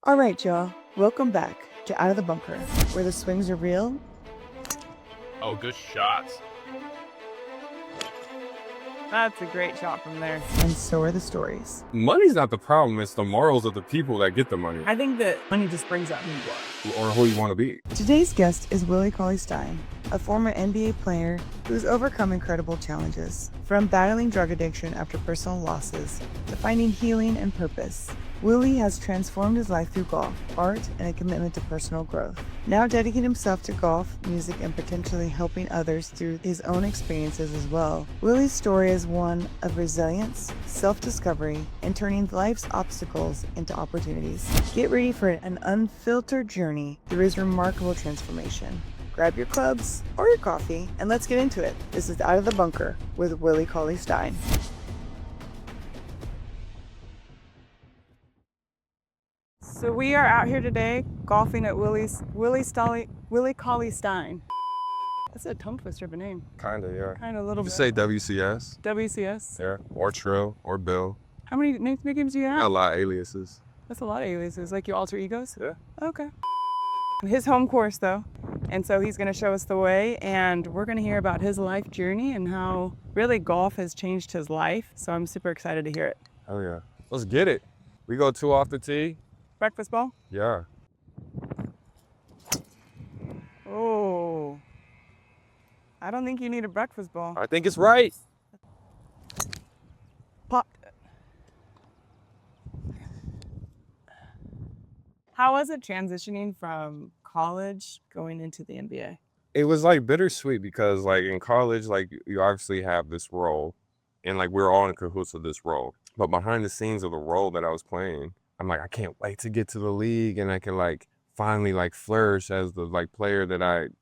All right, y'all. Welcome back to Out of the Bunker, where the swings are real. Oh, good shots. That's a great shot from there. And so are the stories. Money's not the problem. It's the morals of the people that get the money I think that money just brings out who you are. or who you want to be. Today's guest is Willie Cauley-Stein, a former NBA player who's overcome incredible challenges. From battling drug addiction after personal losses to finding healing and purpose, Willie has transformed his life through golf, art, and a commitment to personal growth. Now dedicating himself to golf, music, and potentially helping others through his own experiences as well. Willie's story is one of resilience, self-discovery, and turning life's obstacles into opportunities. Get ready for an unfiltered journey through his remarkable transformation. Grab your clubs or your coffee, and let's get into it. This is Out of the Bunker with Willie Cauley-Stein. So we are out here today golfing at Willie Cauley-Stein. That's a tongue twister of a name. Kinda, yeah. Kind of a little You bit. say WCS, WCS. yeah, or Trill, or Bill. How many nicknames do you Got a have? lot of aliases. That's a lot of aliases, like your alter egos? Yeah. Okay. His home course though, and so he's gonna show us the way, and we're gonna hear about his life journey and how really golf has changed his life. So I'm super excited to hear it. Hell yeah. Let's get it. We go 2 off the tee. Breakfast ball? Yeah. Oh. I don't think you need a breakfast ball. I think it's right. Popped it. How was it transitioning from college going into the NBA? It was like bittersweet because like in college, like you obviously have this role and like we're all in cahoots with this role. But behind the scenes of the role that I was playing, I'm like, I can't wait to get to the league and I can like finally like flourish as the like player that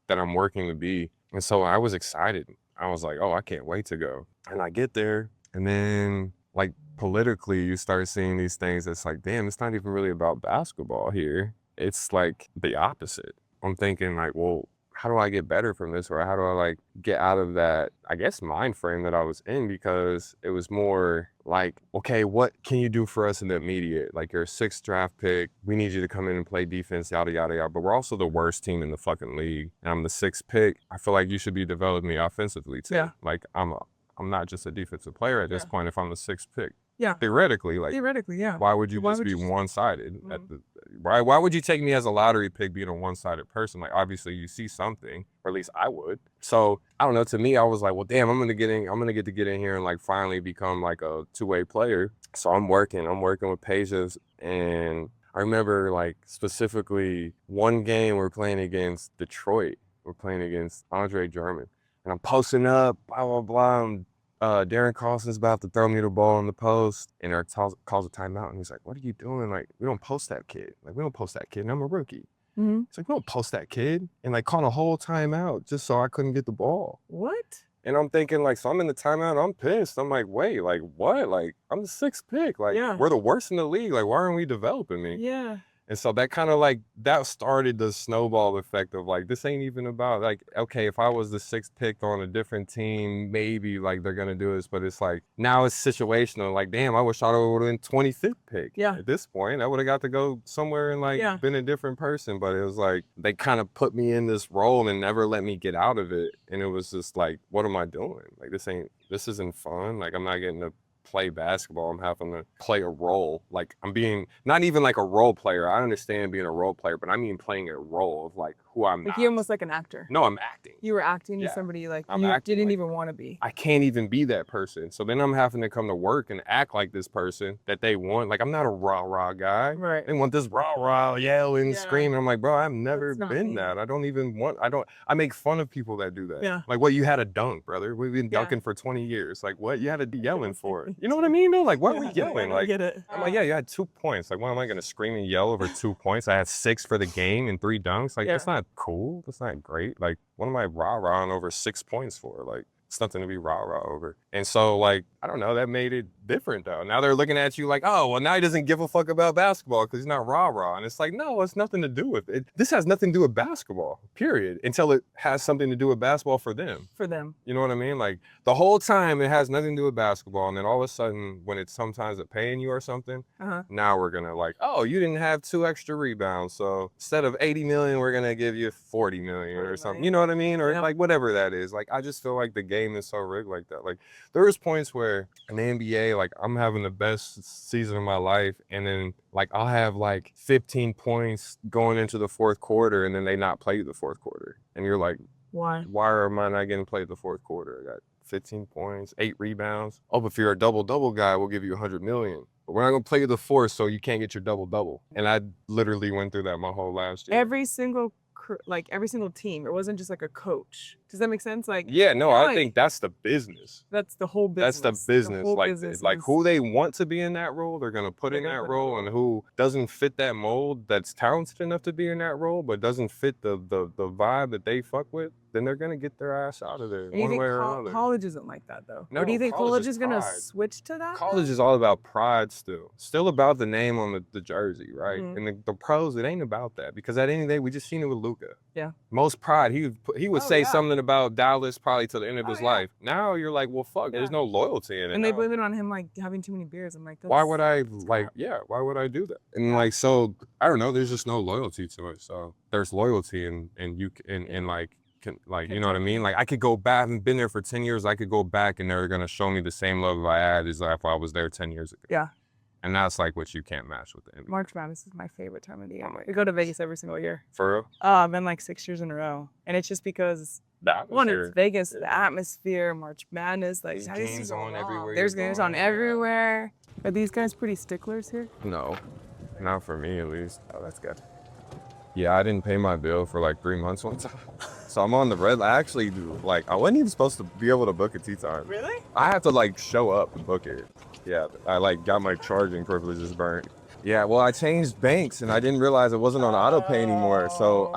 I'm working to be. And so I was excited. I was like, oh, I can't wait to go. And I get there and then like politically you start seeing these things that's like, damn, it's not even really about basketball here. It's like the opposite. I'm thinking like, well, how do I get better from this? Or how do I like get out of that, I guess, mind frame that I was in? Because it was more like, okay, what can you do for us in the immediate? Like you're a 6th draft pick. We need you to come in and play defense, yada, yada, yada. But we're also the worst team in the fucking league. And I'm the 6th pick. I feel like you should be developing me offensively too. Yeah. Like I'm not just a defensive player at this point if I'm the 6th pick. Yeah. Theoretically, like yeah. why would you just be one-sided? Why would you take me as a lottery pick being a one-sided person? Like obviously you see something, or at least I would. So I don't know, to me, I was like, well, damn, I'm gonna get to get in here and like finally become like a 2-way player. So I'm working with pages, and I remember like specifically one game we're playing against Detroit. We're playing against Andre Drummond. And I'm posting up, blah, blah, blah. Darren Carlson's about to throw me the ball on the post, and our calls a timeout, and he's like, what are you doing? Like, we don't post that kid. Like, we don't post that kid, and I'm a rookie. Mm-hmm. It's like, we don't post that kid. And like called a whole timeout just so I couldn't get the ball. What? And I'm thinking like, so I'm in the timeout, I'm pissed. I'm like, wait, like what? Like, I'm the 6th pick. Like, Yeah. we're the worst in the league. Like, why aren't we developing me? Yeah. And so that kind of like, that started the snowball effect of like, this ain't even about like, okay, if I was the 6th pick on a different team, maybe like they're gonna do this, but it's like, now it's situational. Like, damn, I wish I would have been 25th pick. Yeah. At this point, I would have got to go somewhere and like been a different person. But it was like, they kind of put me in this role and never let me get out of it. And it was just like, what am I doing? Like, this isn't fun. Like, I'm not getting to play basketball. I'm having to play a role. Like I'm being not even like a role player. I understand being a role player, but I mean playing a role of like who I'm Like not. you're almost like an actor. No, I'm acting. You were acting Yeah. to somebody like I'm you acting didn't like- even want to be. I can't even be that person. So then I'm having to come to work and act like this person that they want. Like I'm not a rah-rah guy. Right. They want this rah-rah yelling, Yeah. screaming. I'm like, bro, I've never That's not been me. that. I make fun of people that do that. Yeah. Like, what, you had a dunk, brother. We've been Yeah. dunking for 20 years. Like, what? You had to be yelling for it. You know what I mean, though? Like, what are we yelling? I Like, get it. I'm like, yeah, you had 2 points. Like, what, am I gonna scream and yell over 2 points? I had 6 for the game and 3 dunks. Like, Yeah. that's not cool. That's not great. Like, what am I rah-rahing over 6 points for? Like, it's nothing to be rah-rah over. And so, like, I don't know, that made it different, though. Now they're looking at you like, oh, well, now he doesn't give a fuck about basketball because he's not rah-rah. And it's like, no, it's nothing to do with it. This has nothing to do with basketball, period, until it has something to do with basketball for them. For them. You know what I mean? Like, the whole time it has nothing to do with basketball. And then all of a sudden, when it's sometimes paying you or something, now we're going to like, oh, you didn't have 2 extra rebounds. So instead of 80 million, we're going to give you 40 million or something. You know what I mean? Or like whatever that is. Like, I just feel like the game is so rigged like that. Like, there was points where in the NBA, like, I'm having the best season of my life, and then like I'll have like 15 points going into the fourth quarter, and then they not play the fourth quarter, and you're like, why am I not getting played the fourth quarter? I got 15 points, 8 rebounds. Oh, but if you're a double guy, we'll give you 100 million. But we're not gonna play you the fourth, so you can't get your double. And I literally went through that my whole last year. Every single team. It wasn't just like a coach. Does that make sense? Like, yeah, no, I think that's the business. That's the whole business. That's the business. Like who they want to be in that role, they're gonna put in that role, and who doesn't fit that mold, that's talented enough to be in that role, but doesn't fit the vibe that they fuck with, then they're gonna get their ass out of there one way or another. College isn't like that though. No, or do you think college is gonna pride. switch to that? College is all about pride still about the name on the jersey, right? And the pros, it ain't about that, because at the end of the day, we just seen it with Luka. Yeah. Most pride, he would say something about Dallas probably to the end of his life. Now you're like, well, fuck, there's no loyalty in it. And they blame it on him like having too many beers. I'm like, why would I why would I do that? And like, so I don't know, there's just no loyalty to it. So there's loyalty and like, you know what I mean? Like, I could go back, I've been there for 10 years, I could go back and they're gonna show me the same love I had as if I was there 10 years ago. Yeah. And that's like what you can't match with the NBA. March Madness is my favorite time of the year. We go to Vegas every single year. For real? I've been like 6 years in a row. And it's just because, one, it's Vegas, the atmosphere, March Madness. Like, there's games on everywhere. There's games on everywhere. Are these guys pretty sticklers here? No, not for me at least. Oh, that's good. Yeah, I didn't pay my bill for like 3 months one time. So I'm on the red. I actually I wasn't even supposed to be able to book a tee time. Really? I have to like show up and book it. Yeah, I like got my charging privileges burnt. Yeah, well, I changed banks and I didn't realize it wasn't on auto pay anymore. So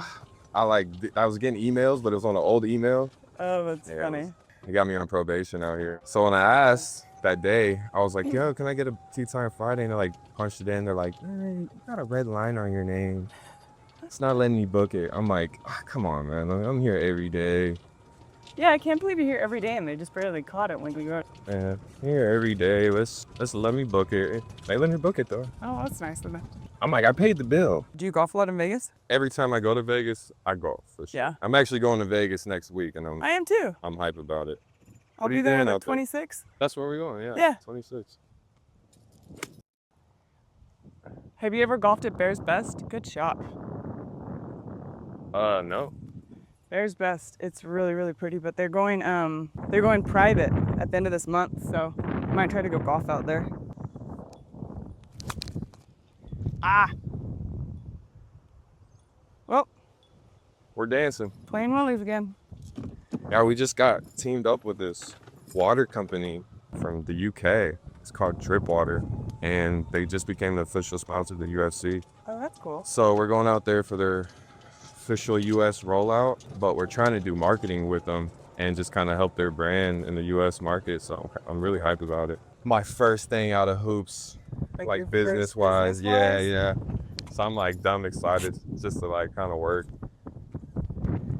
I was getting emails, but it was on an old email. Oh, that's funny. He got me on probation out here. So when I asked that day, I was like, yo, can I get a tee time Friday? And they like punched it in. They're like, you got a red line on your name. It's not letting me book it. I'm like, come on, man. I'm here every day. Yeah, I can't believe you're here every day and they just barely caught it when we got. Yeah, I'm here every day. Let's let me book it. They let me book it though. Oh, that's nice of them. I'm like, I paid the bill. Do you golf a lot in Vegas? Every time I go to Vegas, I golf for sure. Yeah. I'm actually going to Vegas next week, and I am too. I'm hype about it. I'll be there on the 26th. That's where we're going. Yeah. Yeah. 26. Have you ever golfed at Bears Best? Good shot. No. Bears Best. It's really, really pretty, but they're going private at the end of this month, so I might try to go golf out there. Well, we're dancing. Playing Willie's again. Yeah, we just got teamed up with this water company from the UK. It's called Drip Water, and they just became the official sponsor of the UFC. Oh, that's cool. So we're going out there for their official US rollout, but we're trying to do marketing with them and just kind of help their brand in the US market. So I'm really hyped about it. My first thing out of hoops, like business-wise. Yeah. So I'm like dumb excited just to like kind of work.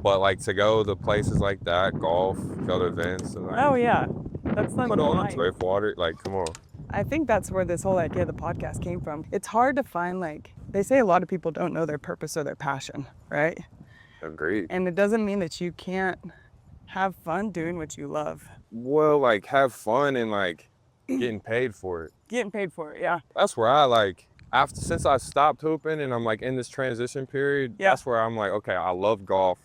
But like to go to places like that, golf, go to events. And, like, oh yeah, that's like put on the Drip Water, like come on. I think that's where this whole idea of the podcast came from. It's hard to find, like, they say a lot of people don't know their purpose or their passion, right? Agreed. And it doesn't mean that you can't have fun doing what you love. Well, like have fun and like getting paid for it. Getting paid for it, yeah. That's where I like, since I stopped hooping and I'm like in this transition period, that's where I'm like, okay, I love golf.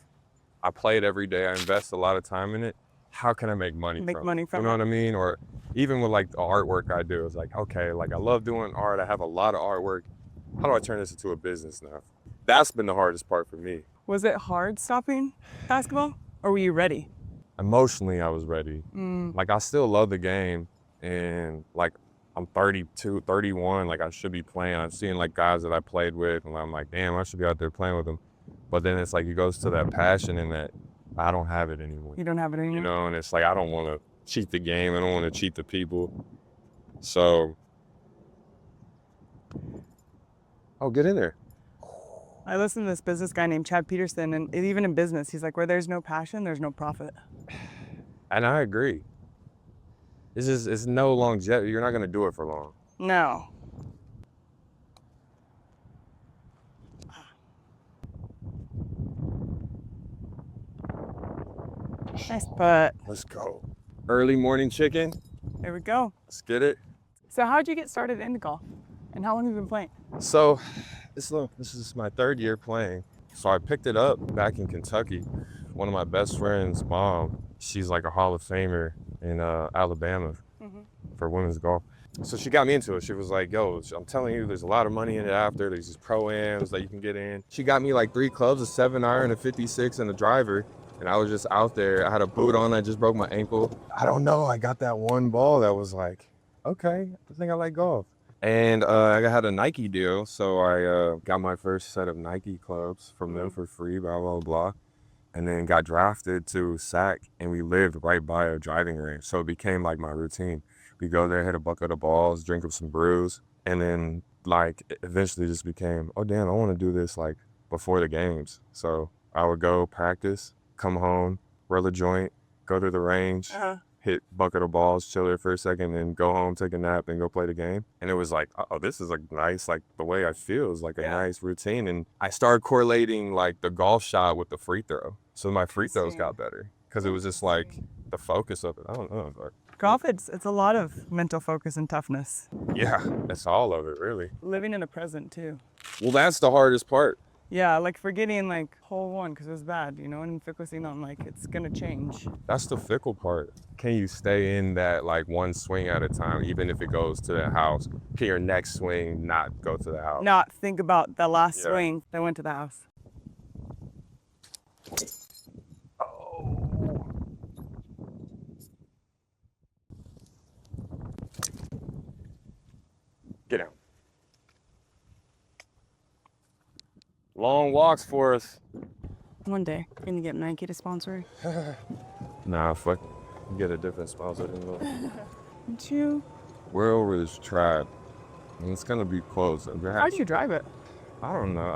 I play it every day. I invest a lot of time in it. How can I make money from it? You know what I mean? Or even with like the artwork I do, it's like, okay, like I love doing art. I have a lot of artwork. How do I turn this into a business now? That's been the hardest part for me. Was it hard stopping basketball, or were you ready? Emotionally, I was ready. Like I still love the game, and like I'm 32, 31, like I should be playing. I'm seeing like guys that I played with, and I'm like, damn, I should be out there playing with them. But then it's like it goes to that passion and that I don't have it anymore. You don't have it anymore? You know, and it's like I don't want to cheat the game. I don't want to cheat the people. So, oh, get in there. I listened to this business guy named Chad Peterson, and even in business, he's like, where there's no passion, there's no profit. And I agree. It's no longevity. You're not going to do it for long. No. Nice putt. Let's go. Early morning chicken. There we go. Let's get it. So how'd you get started into golf? And how long have you been playing? So this is my 3rd year playing. So I picked it up back in Kentucky. One of my best friends' mom, she's like a Hall of Famer in Alabama for women's golf. So she got me into it. She was like, yo, I'm telling you, there's a lot of money in it after. There's these pro-ams that you can get in. She got me like 3 clubs, a 7-iron, a 56, and a driver. And I was just out there. I had a boot on. I just broke my ankle. I don't know. I got that one ball that was like, okay, I think I like golf. And I had a Nike deal. So I got my first set of Nike clubs from them for free, blah, blah, blah. And then got drafted to SAC, and we lived right by a driving range. So it became like my routine. We go there, hit a bucket of balls, drink up some brews. And then like eventually just became, oh damn, I want to do this like before the games. So I would go practice, come home, roll a joint, go to the range, hit bucket of balls, chill there for a second, then go home, take a nap, and go play the game. And it was like, oh, this is like nice, like the way I feel is like a nice routine. And I started correlating like the golf shot with the free throw. So my free throws got better because it was just like the focus of it. I don't know. But Golf, it's a lot of mental focus and toughness. yeah, that's all of it, really. Living in the present too. Well, that's the hardest part. Yeah, like forgetting like hole 1 because it was bad, you know, and focusing on like it's gonna change. That's the fickle part. Can you stay in that like one swing at a time, even if it goes to the house? Can your next swing not go to the house? Not think about the last swing that went to the house. Oh. Get out. Long walks for us. One day, you're gonna get Nike to sponsor. Nah, fuck. Get a different sponsor than that. Don't you? We're over this tribe, and it's gonna be close. How'd you drive it? I don't know.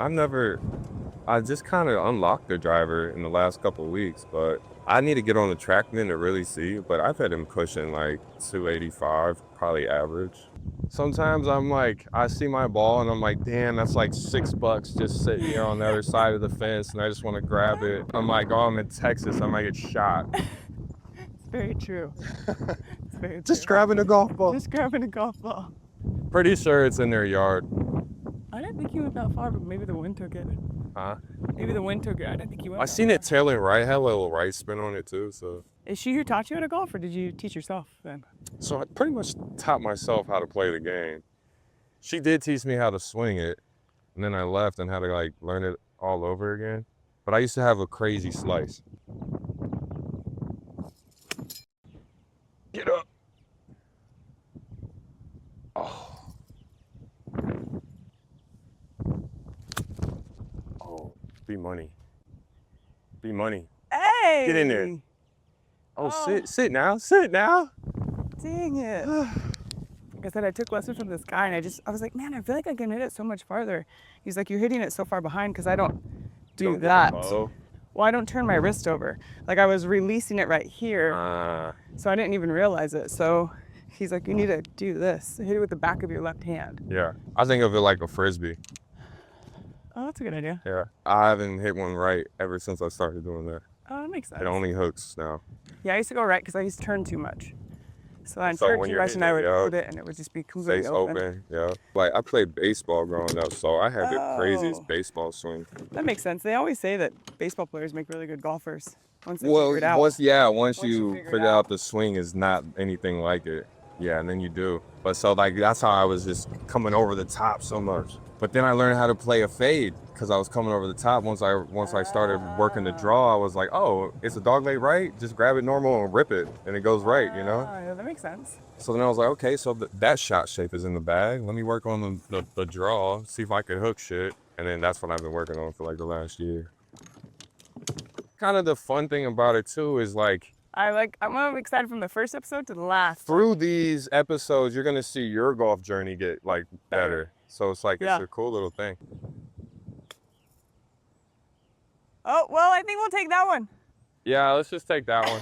I just kind of unlocked the driver in the last couple of weeks, but I need to get on the TrackMan to really see. But I've had him pushing like 285, probably average. Sometimes I'm like, I see my ball and I'm like, damn, that's like $6 just sitting here on the other side of the fence, and I just want to grab it. I'm like, oh, I'm in Texas, I might get shot. It's very true. It's very true. Just grabbing a golf ball. Just grabbing a golf ball. Pretty sure it's in their yard. I didn't think you went that far, but maybe the wind took it. Huh? Maybe the wind took it. I didn't think you went. I seen it tailing right, had a little right spin on it too, so. Is she who taught you how to golf, or did you teach yourself then? So I pretty much taught myself how to play the game. She did teach me how to swing it, and then I left and had to like learn it all over again. But I used to have a crazy slice. Get up. Oh. Oh, be money. Be money. Hey! Get in there. Oh, sit now. Dang it. Like I said, I took lessons from this guy, and I was like, man, I feel like I can hit it so much farther. He's like, you're hitting it so far behind because I don't do that. Well, I don't turn my wrist over. Like I was releasing it right here, so I didn't even realize it. So he's like, you need to do this. Hit it with the back of your left hand. Yeah, I think of it like a Frisbee. Oh, that's a good idea. Yeah, I haven't hit one right ever since I started doing that. Oh, that makes sense. It only hooks now. Yeah, I used to go right because I used to turn too much. So I'd turn too much and I would put it and it would just be completely open. Yeah. Like I played baseball growing up, so I had the craziest baseball swing. That makes sense. They always say that baseball players make really good golfers once they figure it out. Once you figure out the swing is not anything like it. Yeah, and then you do. But so like that's how I was just coming over the top so much. But then I learned how to play a fade because I was coming over the top. Once I started working the draw, I was like, oh, it's a dogleg right? Just grab it normal and rip it, and it goes right, you know? Yeah, that makes sense. So then I was like, okay, so that shot shape is in the bag. Let me work on the draw, see if I could hook shit. And then that's what I've been working on for like the last year. Kind of the fun thing about it too is like, I'm excited from the first episode to the last. Through these episodes, you're gonna see your golf journey get like better. So it's like it's a cool little thing. Oh, well, I think we'll take that one. Yeah, let's just take that one.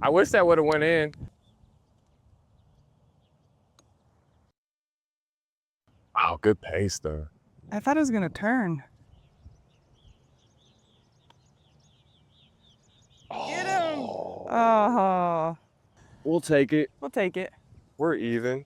I wish that would have went in. Wow, good pace though. I thought it was gonna turn. Get him! Oh. We'll take it. We'll take it. We're even.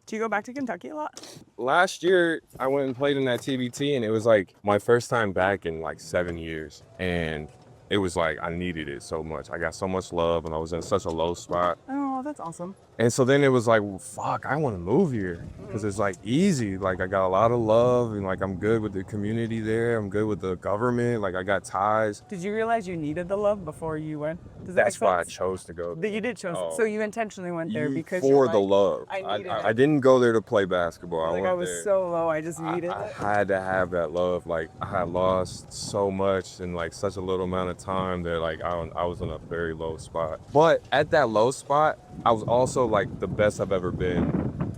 Do you go back to Kentucky a lot? Last year, I went and played in that TBT, and it was like my first time back in like 7 years. And it was like I needed it so much. I got so much love, and I was in such a low spot. Oh, that's awesome. And so then it was like, well, fuck, I want to move here because it's like easy. Like I got a lot of love and like I'm good with the community there. I'm good with the government. Like I got ties. Did you realize you needed the love before you went? Does that That's make why I sense? chose to go. That you did choose. So you intentionally went there because for you're the like, love. I needed I it. didn't go there to play basketball. Like I was so low, I just needed I it. had to have that love. Like I had lost so much in like such a little amount of time that like I was in a very low spot. But at that low spot, I was also like the best I've ever been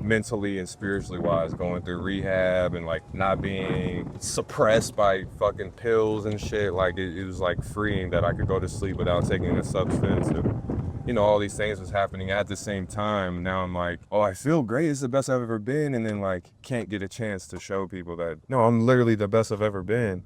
mentally and spiritually wise, going through rehab and like not being suppressed by fucking pills and shit. Like it was like freeing that I could go to sleep without taking a substance. And, you know, all these things was happening at the same time. Now I'm like, oh, I feel great. It's the best I've ever been. And then like can't get a chance to show people that, no, I'm literally the best I've ever been.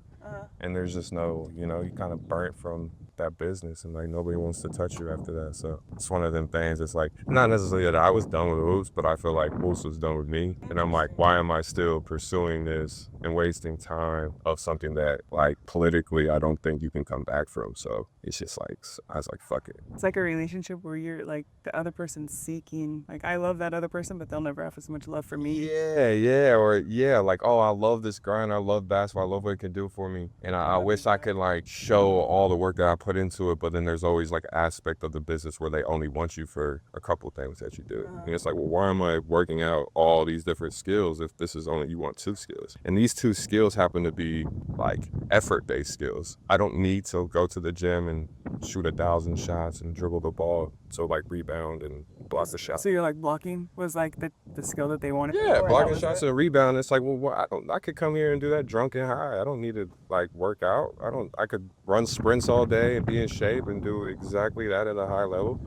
And there's just no, you know, you kind of burnt from that business and like nobody wants to touch you after that. So it's one of them things. It's like not necessarily that I was done with hoops, but I feel like hoops was done with me. And I'm like, why am I still pursuing this and wasting time of something that like politically I don't think you can come back from? So it's just like, I was like, fuck it. It's like a relationship where you're like the other person's seeking, like I love that other person, but they'll never have as much love for me. Yeah, like, oh, I love this grind, I love basketball, I love what it can do for me. And I wish I could like show all the work that I put into it, but then there's always like an aspect of the business where they only want you for a couple of things that you do. And it's like, well, why am I working out all these different skills if this is only, you want 2 skills? And these 2 skills happen to be like effort-based skills. I don't need to go to the gym and shoot 1,000 shots and dribble the ball. So like rebound and block the shot. So you're like blocking was like the skill that they wanted? Yeah, blocking shots and rebound. It's like, well, I could come here and do that drunk and high. I don't need to like work out. I could run sprints all day and be in shape and do exactly that at a high level.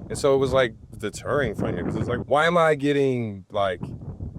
And so it was like deterring from you because it's like, why am I getting like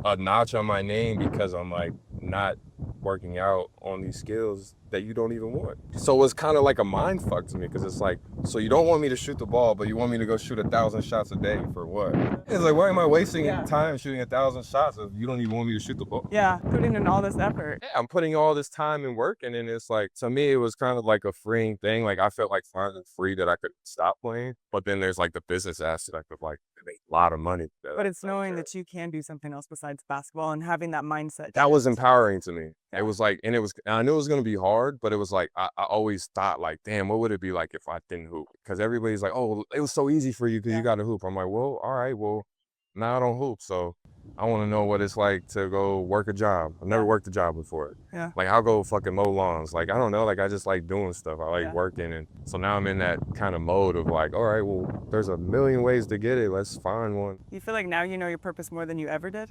a notch on my name because I'm like not working out on these skills that you don't even want? So it was kind of like a mind fuck to me because it's like, so you don't want me to shoot the ball, but you want me to go shoot 1,000 shots a day for what? It's like, why am I wasting time shooting 1,000 shots if you don't even want me to shoot the ball? Yeah, putting in all this effort. Yeah, I'm putting all this time and work, and then it's like, to me, it was kind of like a freeing thing. Like I felt like finally free that I could stop playing. But then there's like the business aspect of like, I make a lot of money. But it's knowing that you can do something else besides basketball and having that mindset. That was empowering to me. It was like, and I knew it was going to be hard, but it was like, I always thought like, damn, what would it be like if I didn't hoop? Because everybody's like, oh, it was so easy for you because you got to hoop. I'm like, well, all right, well, now I don't hoop. So I want to know what it's like to go work a job. I've never worked a job before. Yeah. Like I'll go fucking mow lawns. Like, I don't know. Like I just like doing stuff. I like working. And so now I'm in that kind of mode of like, all right, well, there's a million ways to get it. Let's find one. You feel like now you know your purpose more than you ever did?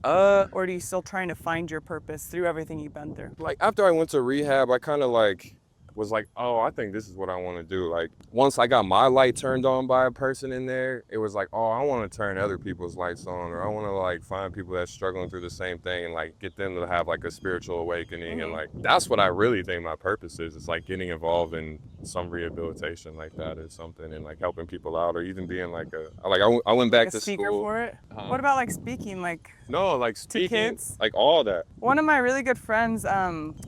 Or are you still trying to find your purpose through everything you've been through? Like after I went to rehab, I kind of like was like, oh, I think this is what I want to do. Like once I got my light turned on by a person in there, it was like, oh, I want to turn other people's lights on, or I want to like find people that's struggling through the same thing and like get them to have like a spiritual awakening. And like, that's what I really think my purpose is. It's like getting involved in some rehabilitation like that or something, and like helping people out, or even being like I went back like a to speaker school. for it? What about like speaking, like No, like speaking, kids? like all that. One of my really good friends,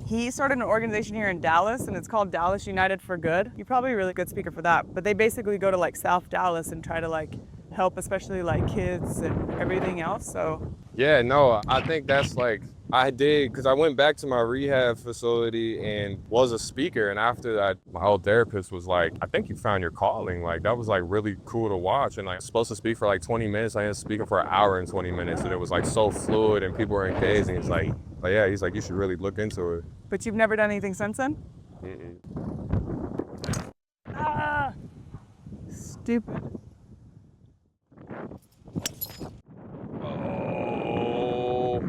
he started an organization here in Dallas, and it's called Dallas United for Good. You're probably a really good speaker for that, but they basically go to like South Dallas and try to like help, especially like kids and everything else. So yeah, no, I think that's like, I did, because I went back to my rehab facility and was a speaker. And after that, my old therapist was like, I think you found your calling. Like, that was like really cool to watch. And like, I was supposed to speak for like 20 minutes. I ended up speaking for an hour and 20 minutes. And it was like so fluid and people were engaged. And he's like, yeah, he's like, you should really look into it. But you've never done anything since then? Mm-mm. Stupid. Oh,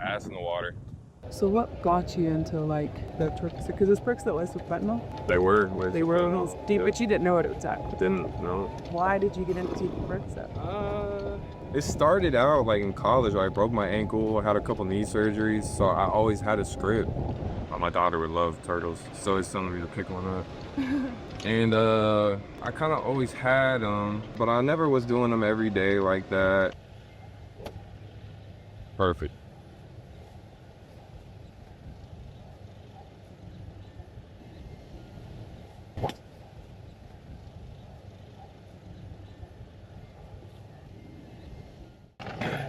ass in the water. So what got you into like the Percocet? Because it's Percocet laced with fentanyl. They were Deep, but you didn't know what it was at. Didn't know. Why did you get into Percocet? It started out like in college. I broke my ankle. I had a couple knee surgeries, so I always had a script. My daughter would love turtles, so it's telling me to pick one up. And I kind of always had them, but I never was doing them every day like that. Perfect.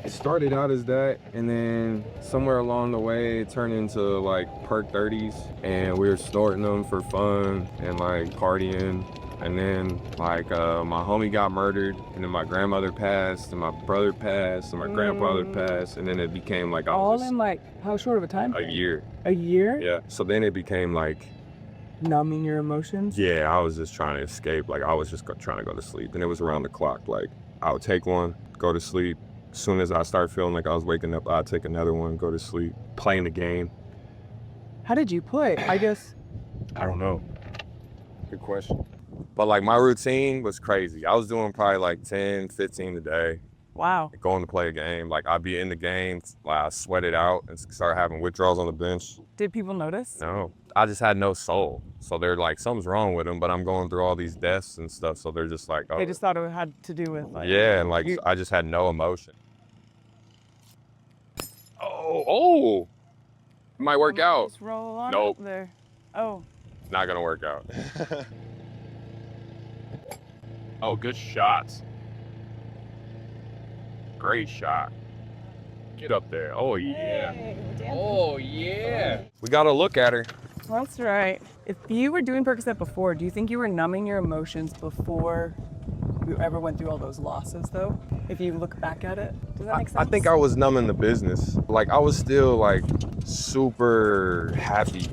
It started out as that, and then somewhere along the way it turned into like perk 30s, and we were snorting them for fun and like partying. And then like my homie got murdered, and then my grandmother passed, and my brother passed, and my grandfather passed, and then it became like All in like how short of a time? a year. A year? Yeah. So then it became like, Numbing your emotions? yeah, I was just trying to escape. Like I was just trying to go to sleep, and it was around the clock. Like I would take one, go to sleep. As soon as I started feeling like I was waking up, I'd take another one, go to sleep, playing the game. How did you play? I guess. I don't know. Good question. But like my routine was crazy. I was doing probably like 10, 15 a day. Wow. Going to play a game. Like I'd be in the game, like I sweat it out and start having withdrawals on the bench. Did people notice? No, I just had no soul. So they're like, something's wrong with him, but I'm going through all these deaths and stuff. So they're just like, oh. They just thought it had to do with like. Yeah, and like I just had no emotion. Oh, it might work out. Just roll on Nope. up there. Oh. It's not gonna work out. Oh, good shots. Great shot. Get up there. Oh, yeah. Oh, yeah. We gotta look at her. That's right. If you were doing Percocet before, do you think you were numbing your emotions before you ever went through all those losses, though? If you look back at it, does that make sense? I think I was numbing the business. Like, I was still, like, super happy.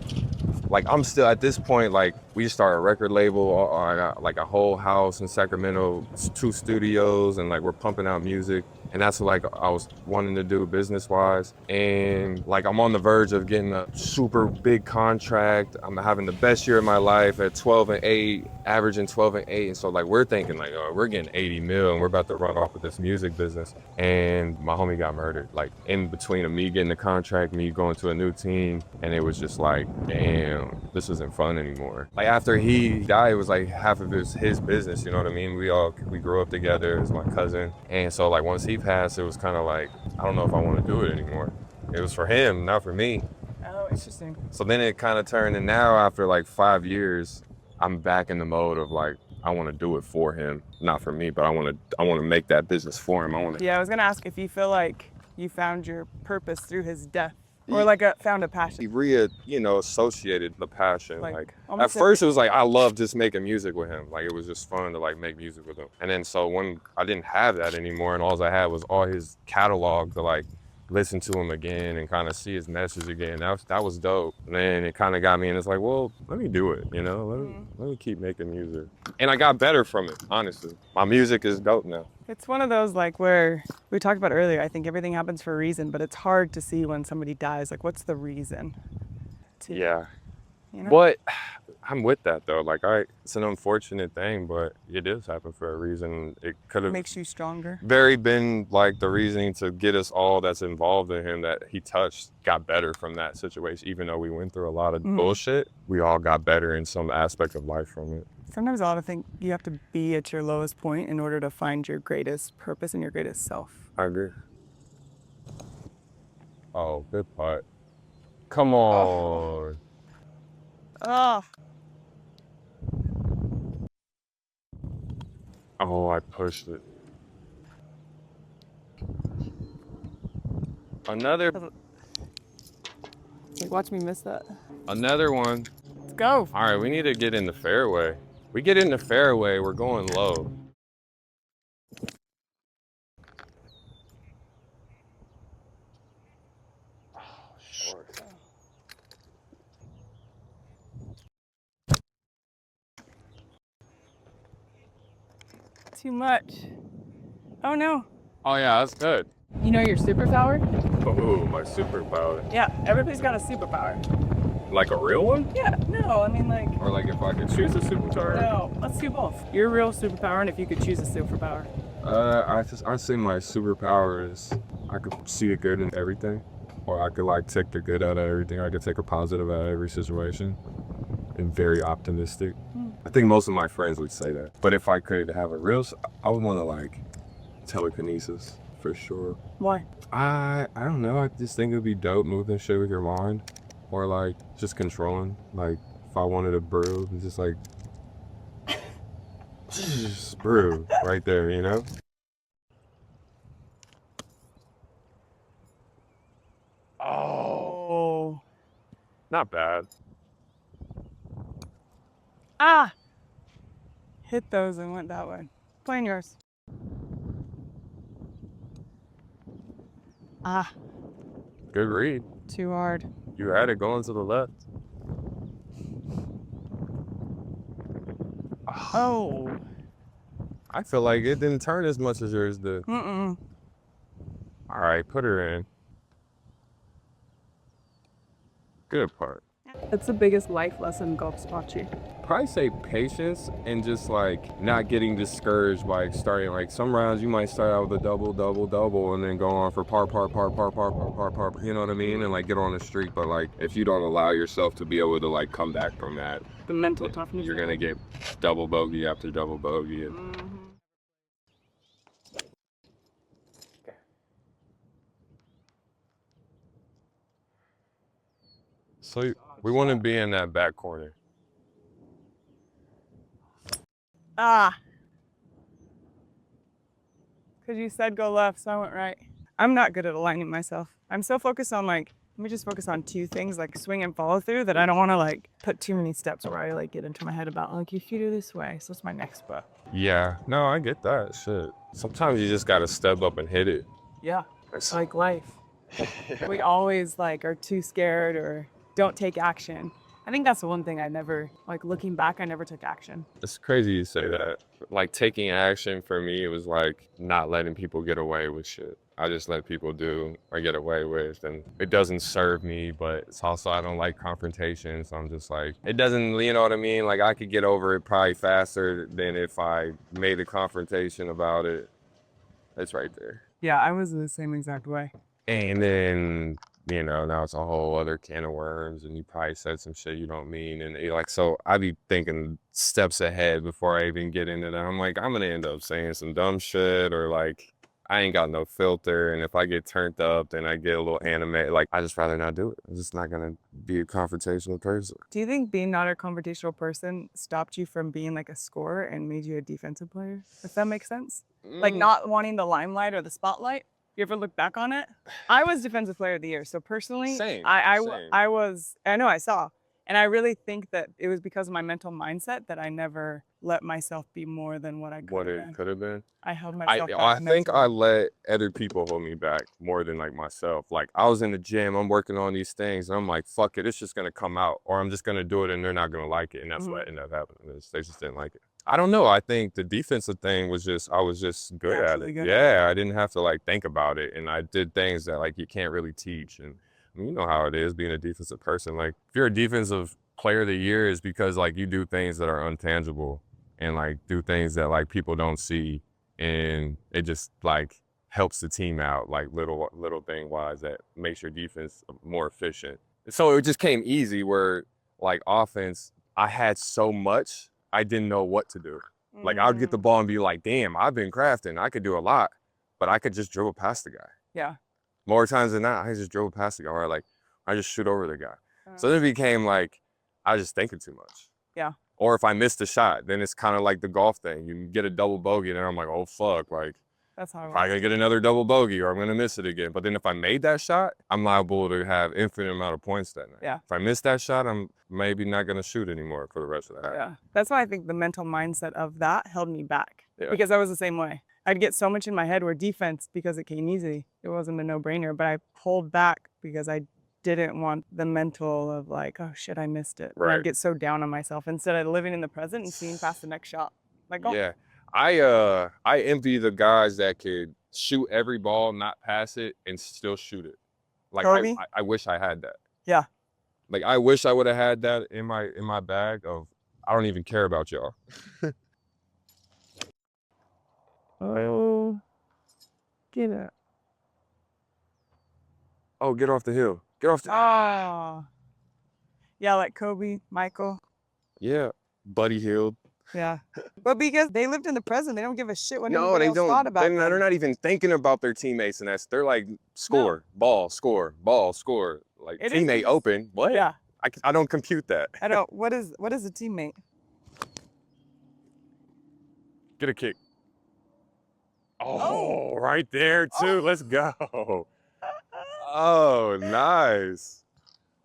Like, I'm still, at this point, like, we just started a record label. I got, like, a whole house in Sacramento, 2 studios, and, like, we're pumping out music. And that's what, like, I was wanting to do business-wise. And, like, I'm on the verge of getting a super big contract. I'm having the best year of my life at 12-8, averaging 12-8. And so, like, we're thinking, like, oh, we're getting 80 mil, and we're about to run off with this music business. And my homie got murdered, like, in between of me getting the contract, me going to a new team. And it was just like, damn, this isn't fun anymore. Like, after he died, it was like half of his business, you know what I mean? We grew up together as my cousin. And so, like, once he passed, it was kind of like, I don't know if I want to do it anymore. It was for him, not for me. Oh, interesting. So then it kind of turned, and now after like 5 years, I'm back in the mode of like, I want to do it for him, not for me, but I want to make that business for him. Yeah, I was gonna ask if you feel like you found your purpose through his death, or like found a passion. He associated the passion. Like at almost first it was like I loved just making music with him. Like it was just fun to like make music with him. And then so when I didn't have that anymore, and all I had was all his catalog to like listen to him again and kind of see his message again. That was dope. And then it kind of got me, and it's like, well, let me do it. You know, let me keep making music. And I got better from it. Honestly, my music is dope now. It's one of those like where we talked about earlier, I think everything happens for a reason, but it's hard to see when somebody dies. Like, what's the reason? Yeah. You know? But I'm with that though. Like it's an unfortunate thing, but it does happen for a reason. It could have Makes you stronger. very been like the reasoning to get us all that's involved in him that he touched got better from that situation. Even though we went through a lot of bullshit, we all got better in some aspect of life from it. Sometimes I think you have to be at your lowest point in order to find your greatest purpose and your greatest self. I agree. Oh, good putt. Come on. Oh. Oh, I pushed it. Another. Like, watch me miss that. Another one. Let's go. All right, we need to get in the fairway. We get in the fairway, we're going low. Oh, short. too much. Oh no. Oh yeah, that's good. You know your superpower? Oh, my superpower. Yeah, everybody's got a superpower. Like a real one? Yeah, no, I mean like, Or like if I could choose a superpower? no, let's do both. Your real superpower and if you could choose a superpower. I say my superpower is I could see the good in everything. Or I could like take the good out of everything. I could take a positive out of every situation. And very optimistic. I think most of my friends would say that. But if I could have a real, I would want to like telekinesis for sure. Why? I don't know. I just think it'd be dope moving shit with your mind. Or like just controlling. Like if I wanted a brew, it's just like just brew right there, you know? Oh. Not bad. Ah! Hit those and went that way. Playing yours. Ah, Good read. too hard. You had it going to the left. Oh. I feel like it didn't turn as much as yours did. Mm-mm. All right, put her in. Good part. That's the biggest life lesson golf's taught you. Probably say patience and just like not getting discouraged by starting like some rounds you might start out with a double and then go on for par, you know what I mean? And like get on the streak. But like if you don't allow yourself to be able to like come back from that, The mental toughness. you're gonna get double bogey after double bogey. And so we want to be in that back corner. Ah. Because you said go left, so I went right. I'm not good at aligning myself. I'm so focused on like, let me just focus on two things, like swing and follow through, that I don't want to like put too many steps where I like get into my head about like, you should do this way. So that's my next step. Yeah, no, I get that shit. Sometimes you just gotta step up and hit it. Yeah, it's like life. We always like are too scared or don't take action. I think that's the one thing I never, like looking back, I never took action. It's crazy you say that. Like taking action for me, it was like not letting people get away with shit. I just let people do or get away with, and it doesn't serve me, but it's also, I don't like confrontation. So I'm just like, it doesn't, you know what I mean? Like I could get over it probably faster than if I made a confrontation about it. It's right there. Yeah, I was the same exact way. And then, you know, now it's a whole other can of worms and you probably said some shit you don't mean. And you're like, so I be thinking steps ahead before I even get into that. I'm like, I'm going to end up saying some dumb shit or like, I ain't got no filter. And if I get turned up, then I get a little animated. Like, I just rather not do it. I'm just not going to be a confrontational person. Do you think being not a confrontational person stopped you from being like a scorer and made you a defensive player? If that makes sense? Like not wanting the limelight or the spotlight? You ever look back on it? I was defensive player of the year. So personally, Same. I know I saw. And I really think that it was because of my mental mindset that I never let myself be more than what I could have been. Could have been. I held myself back. I think mentally. I let other people hold me back more than like myself. Like I was in the gym, I'm working on these things, and I'm like, fuck it, it's just gonna come out, or I'm just gonna do it, and they're not gonna like it, and that's what ended up happening. They just didn't like it. I don't know. I think the defensive thing was just I was just good at it. Yeah, I didn't have to like think about it, and I did things that like you can't really teach. And I mean, you know how it is being a defensive person. Like if you're a defensive player of the year, is because like you do things that are intangible and like do things that like people don't see, and it just like helps the team out, like little thing wise that makes your defense more efficient. So it just came easy where like offense, I had so much I didn't know what to do. Like I would get the ball and be like, damn, I've been crafting, I could do a lot, but I could just dribble past the guy. Yeah. More times than not, I just dribble past the guy, or like I just shoot over the guy. So then it became like I was just thinking too much. Yeah. Or if I missed a shot, then it's kind of like the golf thing. You get a double bogey, and then I'm like, oh fuck, like that's how probably gonna get another double bogey, or I'm gonna miss it again. But then if I made that shot, I'm liable to have infinite amount of points that night. Yeah. If I miss that shot, I'm maybe not gonna shoot anymore for the rest of the half. Yeah. That's why I think the mental mindset of that held me back. Yeah. Because I was the same way. I'd get so much in my head where defense, because it came easy, it wasn't a no-brainer, but I pulled back because I didn't want the mental of like, oh shit, I missed it. Right. And I'd get so down on myself instead of living in the present and seeing past the next shot. Like, oh. Yeah. I envy the guys that could shoot every ball, not pass it, and still shoot it. Like Kobe? I wish I had that. Yeah. Like I wish I would have had that in my bag of I don't even care about y'all. Oh, get it. Oh, get off the hill. Get off the Oh. Yeah, like Kobe, Michael. Yeah. Buddy Hield. Yeah. But because they lived in the present, they don't give a shit what No, anybody they else don't. thought about They're them. not even thinking about their teammates, and they're like score, ball, score, ball, score. Like It is teammate just- open. What? Yeah. I don't compute that. I don't. What is a teammate? Get a kick. Oh, right there too. Let's go. Oh, nice.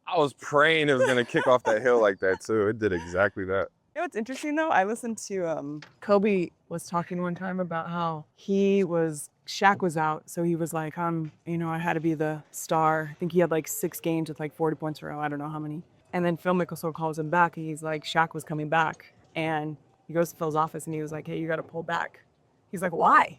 I was praying it was gonna kick off that hill like that too. It did exactly that. You know what's interesting though? I listened to Kobe was talking one time about how Shaq was out, so he was like, I had to be the star. I think he had like 6 games with like 40 points in a row. I don't know how many. And then Phil Mickelson calls him back, and he's like, Shaq was coming back, and he goes to Phil's office, and he was like, hey, you got to pull back. He's like, why?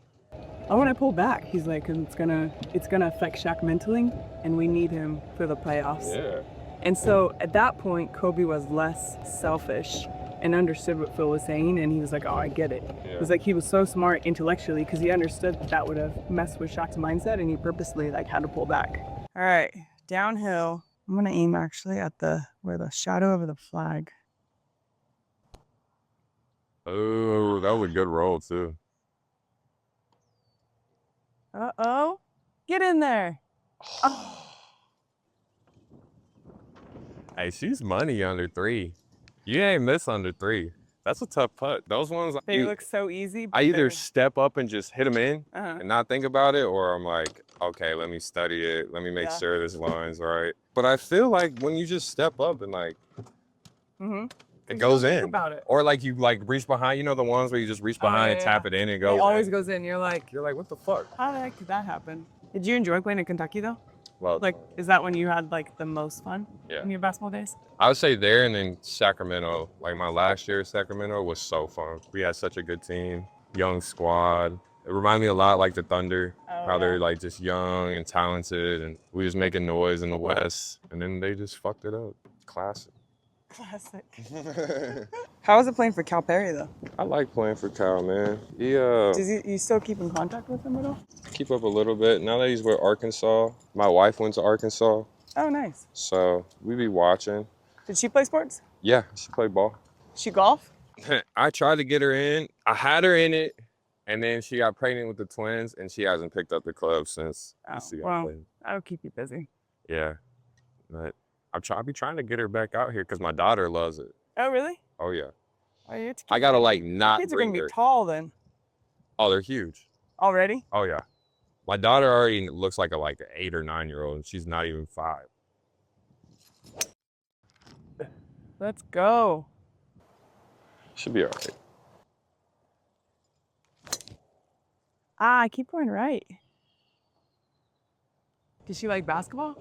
Oh, when I pull back, he's like, 'cause it's gonna affect Shaq mentally, and we need him for the playoffs. Yeah. And so at that point, Kobe was less selfish and understood what Phil was saying, and he was like, oh, I get it. Yeah. It was like he was so smart intellectually because he understood that would have messed with Shaq's mindset, and he purposely like had to pull back. All right, downhill. I'm gonna aim actually at where the shadow of the flag. Oh, that was a good roll too. Uh-oh. Get in there. Oh. Hey, she's money under 3. You ain't miss under 3. That's a tough putt. Those ones, They look so easy. I either step up and just hit them in Uh-huh. and not think about it, or I'm like, okay, let me study it. Let me make sure this line's right. But I feel like when you just step up and like, it goes in. Think about it. Or like you like reach behind, you know the ones where you just reach behind and tap it in and go. It always goes in. You're like, what the fuck? how the heck did that happen? Did you enjoy playing in Kentucky though? Well, Like, is that when you had like the most fun in your basketball days? I would say there, and then Sacramento. Like my last year at Sacramento was so fun. We had such a good team, young squad. It reminded me a lot like the Thunder, how they're like just young and talented, and we was making noise in the West, and then they just fucked it up. Classic. Classic. How was it playing for Cal Perry though? I like playing for Cal, man. Does you still keep in contact with him at all? Keep up a little bit. Now that he's with Arkansas, my wife went to Arkansas, Oh, nice. so we be watching. Did she play sports? Yeah, she played ball. She golf? I tried to get her in. I had her in it, and then she got pregnant with the twins, and she hasn't picked up the club since. Oh, she got well, pregnant. that'll keep you busy. Yeah, but I be trying to get her back out here because my daughter loves it. Oh, really? Oh yeah. Oh, your I gotta like not kids are bring gonna be her. tall then. Oh, they're huge. Already? Oh yeah. My daughter already looks like an 8 or 9-year-old, and she's not even 5. Let's go. Should be all right. I keep going right. Does she like basketball?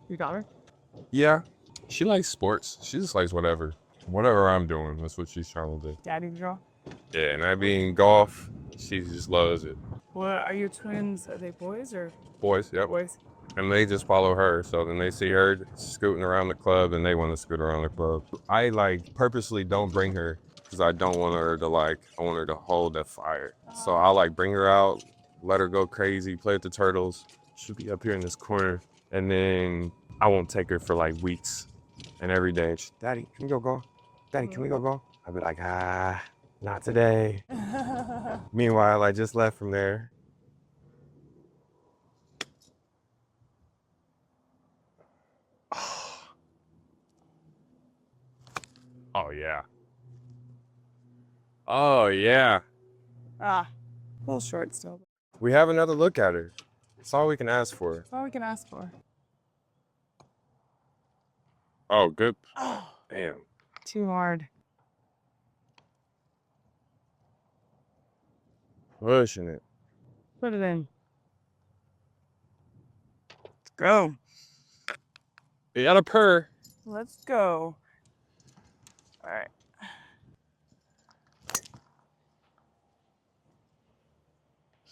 Your daughter? Yeah, she likes sports. She just likes whatever I'm doing. That's what she's trying to do. Daddy draw? Yeah, and that being golf, she just loves it. What are your twins? Are they boys or Boys, yep. boys? And they just follow her. So then they see her scooting around the club and they want to scoot around the club. I like purposely don't bring her because I don't want her to I want her to hold that fire. So I'll like bring her out, let her go crazy, play with the turtles. She'll be up here in this corner. And then I won't take her for like weeks. And every day, Daddy, can we go golf? Daddy, can we go golf? I'll be like, not today. Meanwhile, I just left from there. Oh, yeah. Oh, yeah. A little short still. We have another look at her. That's all we can ask for. That's all we can ask for. Oh, good. Oh, Damn. too hard. Pushing it. Put it in. Let's go. You got a purr. Let's go. All right.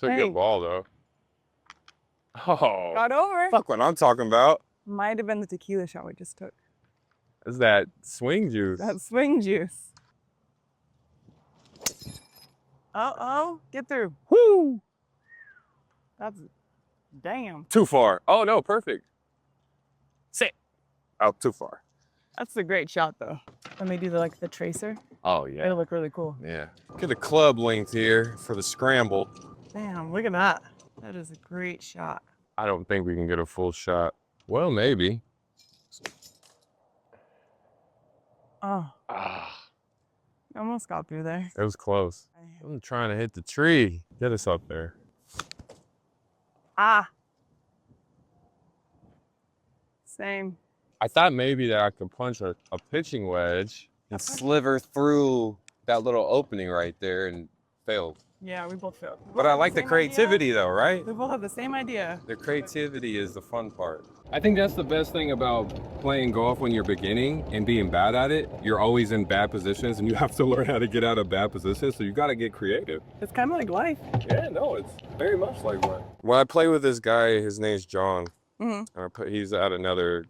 It's a Hey. good ball, though. Oh, Got over. fuck what I'm talking about. Might have been the tequila shot we just took. It's that swing juice. That swing juice. Uh-oh. Get through. Woo! That's... Damn. Too far. Oh, no, perfect. Sit. Oh, too far. That's a great shot, though. Let me do the tracer. Oh, yeah. It'll look really cool. Yeah. Get a club length here for the scramble. Damn, look at that. That is a great shot. I don't think we can get a full shot. Well, maybe. Oh, Ah, almost got through there. it was close. I'm trying to hit the tree. Get us up there. Ah. Same. I thought maybe that I could punch a pitching wedge and sliver through that little opening right there and failed. Yeah, we both failed. But I like the creativity though, right? We both have the same idea. The creativity is the fun part. I think that's the best thing about playing golf when you're beginning and being bad at it. You're always in bad positions and you have to learn how to get out of bad positions. So you got to get creative. It's kind of like life. Yeah, no, it's very much like that. When I play with this guy, his name's John. He's at another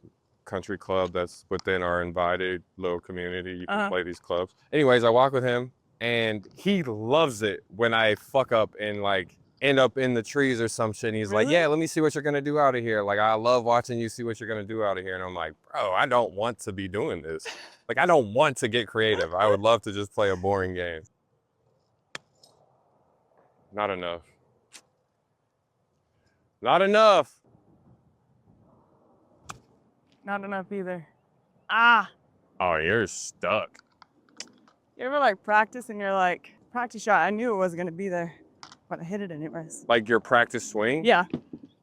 country club that's within our invited little community. You can play these clubs. Anyways, I walk with him and he loves it when I fuck up and like end up in the trees or some shit. And he's like, yeah, let me see what you're gonna do out of here. Like, I love watching you see what you're gonna do out of here. And I'm like, bro, I don't want to be doing this. Like, I don't want to get creative. I would love to just play a boring game. Not enough. Not enough. Not enough either. Ah. Oh, you're stuck. You ever like practice and you're like, practice shot, I knew it wasn't gonna be there, but I hit it anyways. Like your practice swing? Yeah.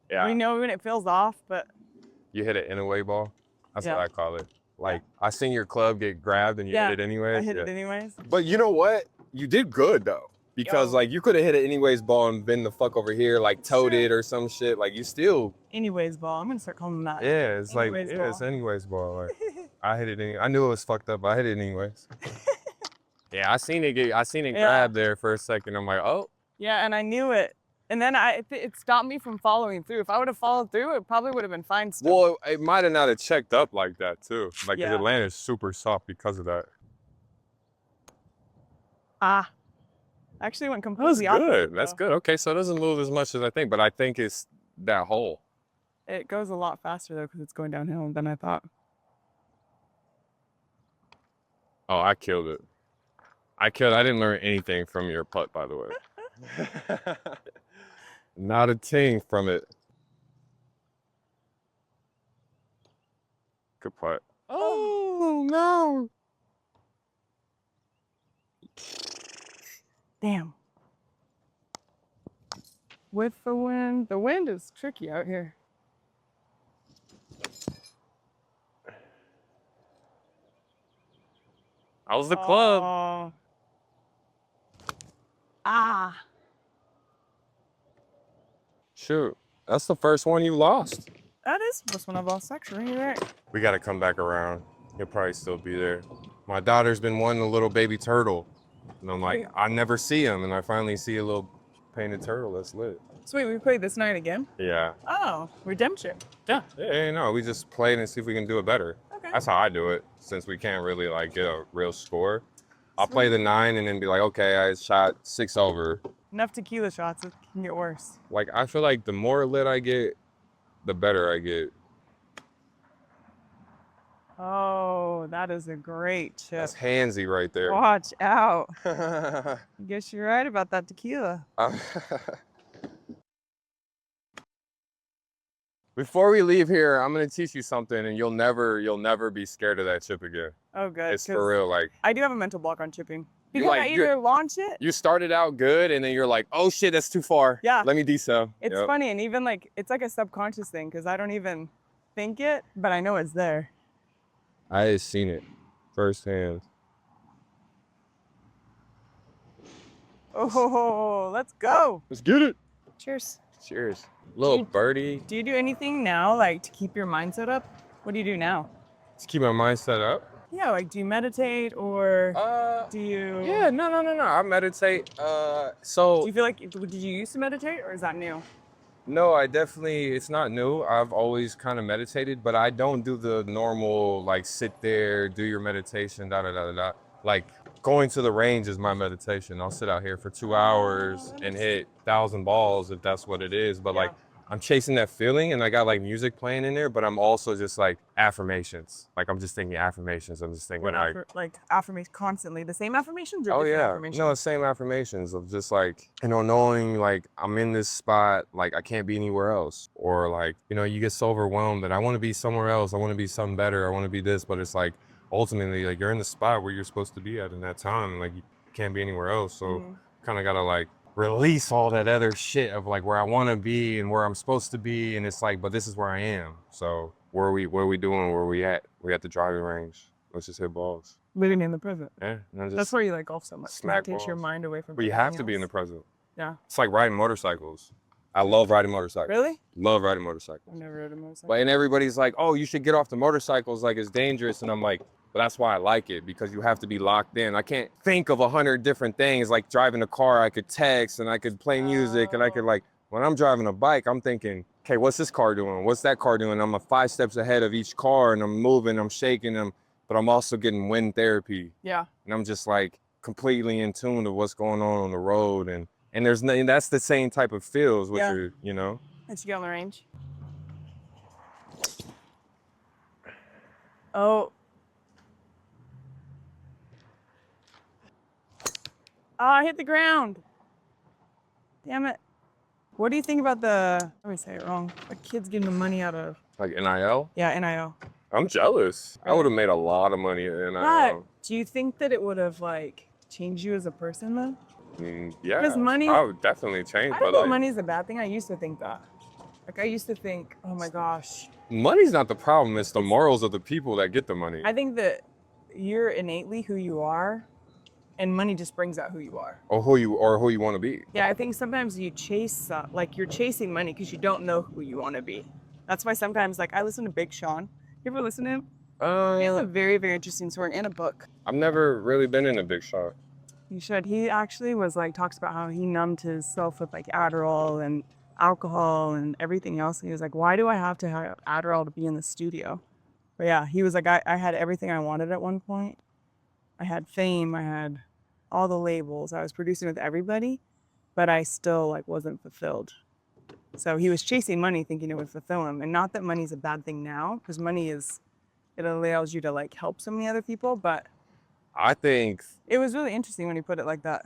Yeah. We know when it feels off, but. You hit an in-away ball? That's Yeah. what I call it. Like, I seen your club get grabbed and you hit it anyways. I hit it anyways. But you know what? You did good though. Because like you could have hit it anyways ball and been the fuck over here, like towed it or some shit. Like you still. Anyways ball. I'm gonna start calling them that. Yeah, it's like, Anyways yeah, ball. it's anyways ball. Like, I hit it I knew it was fucked up, but I hit it anyways. Yeah, I seen it grab there for a second. I'm like, oh. Yeah, and I knew it. And then it stopped me from following through. If I would have followed through, it probably would have been fine still. Well, it might have not have checked up like that too. Like Yeah. the land is super soft because of that. Ah. Actually went That's completely opposite. good. That's though. good. Okay, so it doesn't move as much as I think, but I think it's that hole. It goes a lot faster though because it's going downhill than I thought. Oh, I killed it. I didn't learn anything from your putt, by the way. Not a ting from it. Good putt. Oh, no. Damn. With the wind is tricky out here. How's the club? Oh. Ah. Shoot, that's the first one you lost. That is the first one I've lost, actually. You're right. We got to come back around. He'll probably still be there. My daughter's been wanting a little baby turtle. And I'm like, I never see him. And I finally see a little painted turtle that's lit. Sweet, we played this night again? Yeah. Oh, redemption. Yeah. Yeah, no, we just played and see if we can do it better. Okay. That's how I do it, since we can't really like get a real score. I'll play the 9 and then be like, okay, I shot 6 over. Enough tequila shots, it can get worse. Like, I feel like the more lit I get, the better I get. Oh, that is a great chip. That's handsy right there. Watch out. I guess you're right about that tequila. Before we leave here, I'm gonna teach you something, and you'll never be scared of that chip again. Oh, good. It's for real. Like, I do have a mental block on chipping. You Because like- I you're- either launch it. you started out good, and then you're like, oh shit, that's too far. Yeah. Let me decel. It's Yep. funny, and even like, it's like a subconscious thing because I don't even think it, but I know it's there. I had seen it firsthand. Oh, let's go. Let's get it. Cheers. Cheers. Little Dude. birdie. Do you do anything now, like to keep your mindset up? What do you do now? Let's keep my mind set up. Yeah, like, do you meditate or do you? Yeah, no. I meditate. Do you feel like, did you used to meditate or is that new? No, it's not new. I've always kind of meditated, but I don't do the normal, like, sit there, do your meditation, da da da da da. Like, going to the range is my meditation. I'll sit out here for 2 hours and hit 1,000 balls if that's what it is. But, like, I'm chasing that feeling and I got, like, music playing in there, but I'm also just, like, affirmations. Like, I'm just thinking affirmations. I'm just thinking, Like affirmation constantly, the same affirmations or oh different yeah, affirmations? no, same affirmations of just like, knowing like I'm in this spot, like I can't be anywhere else. Or like, you get so overwhelmed that I want to be somewhere else. I want to be something better. I want to be this, but it's like ultimately like you're in the spot where you're supposed to be at in that time. And like you can't be anywhere else. So kind of got to like release all that other shit of like where I want to be and where I'm supposed to be. And it's like, but this is where I am. So what are we doing? Where are we at? We at the driving range. Let's just hit balls. Living in the present. Yeah. And That's why you like golf so much. smack It takes your balls. mind away from But you have to everything be in the else. present. Yeah. It's like riding motorcycles. I love riding motorcycles. Really? Love riding motorcycles. I've never rode a motorcycle. But and everybody's like, oh, you should get off the motorcycles, like it's dangerous. And I'm like, but that's why I like it, because you have to be locked in. I can't think of 100 different things. Like driving a car, I could text and I could play music and I could like, when I'm driving a bike, I'm thinking, okay, what's this car doing? What's that car doing? I'm 5 steps ahead of each car and I'm moving, I'm shaking them, but I'm also getting wind therapy. Yeah. And I'm just like completely in tune to what's going on the road. And there's nothing, that's the same type of feels, which are, Let's get on the range. Oh. I hit the ground. Damn it. What do you think about let me say it wrong, the kids getting the money out of? like NIL. Yeah, NIL. I'm jealous. I would have made a lot of money in NIL. But do you think that it would have like changed you as a person though? Yeah, Because money, I would definitely change. I But don't think like, money is a bad thing. I used to think that. Like I used to think, oh my gosh. money's not the problem. It's the morals of the people that get the money. I think that you're innately who you are, and money just brings out who you are. Or who you want to be. Yeah, I think sometimes you chase, like you're chasing money because you don't know who you want to be. That's why sometimes, like I listen to Big Sean. You ever listen to him? He has a very, very interesting story and a book. I've never really been in a big shot. You should. He actually was like, talks about how he numbed himself with like Adderall and alcohol and everything else. He was like, why do I have to have Adderall to be in the studio? But yeah, he was like, I had everything I wanted at one point. I had fame, I had all the labels, I was producing with everybody, but I still like wasn't fulfilled. So he was chasing money thinking it would fulfill him. And not that money's a bad thing now, because money it allows you to like help so many other people, but I think it was really interesting when he put it like that.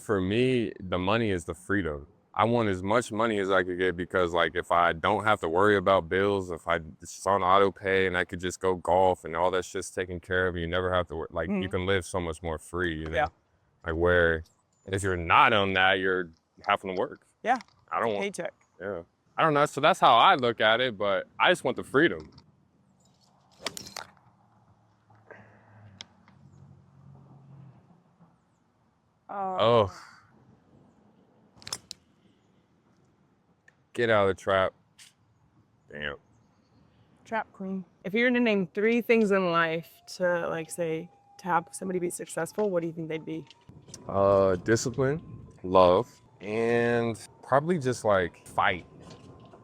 for me, the money is the freedom. I want as much money as I could get, because like if I don't have to worry about bills, if it's on auto pay and I could just go golf and all that shit's taken care of, you never have to work. Like you can live so much more free. Yeah. Like where if you're not on that, you're having to work. Yeah. I don't want. Paycheck. Yeah. I don't know. So that's how I look at it, but I just want the freedom. Oh. Get out of the trap. Damn. Trap queen. If you were to name 3 things in life to like say to have somebody be successful, what do you think they'd be? Discipline, love, and probably just like fight.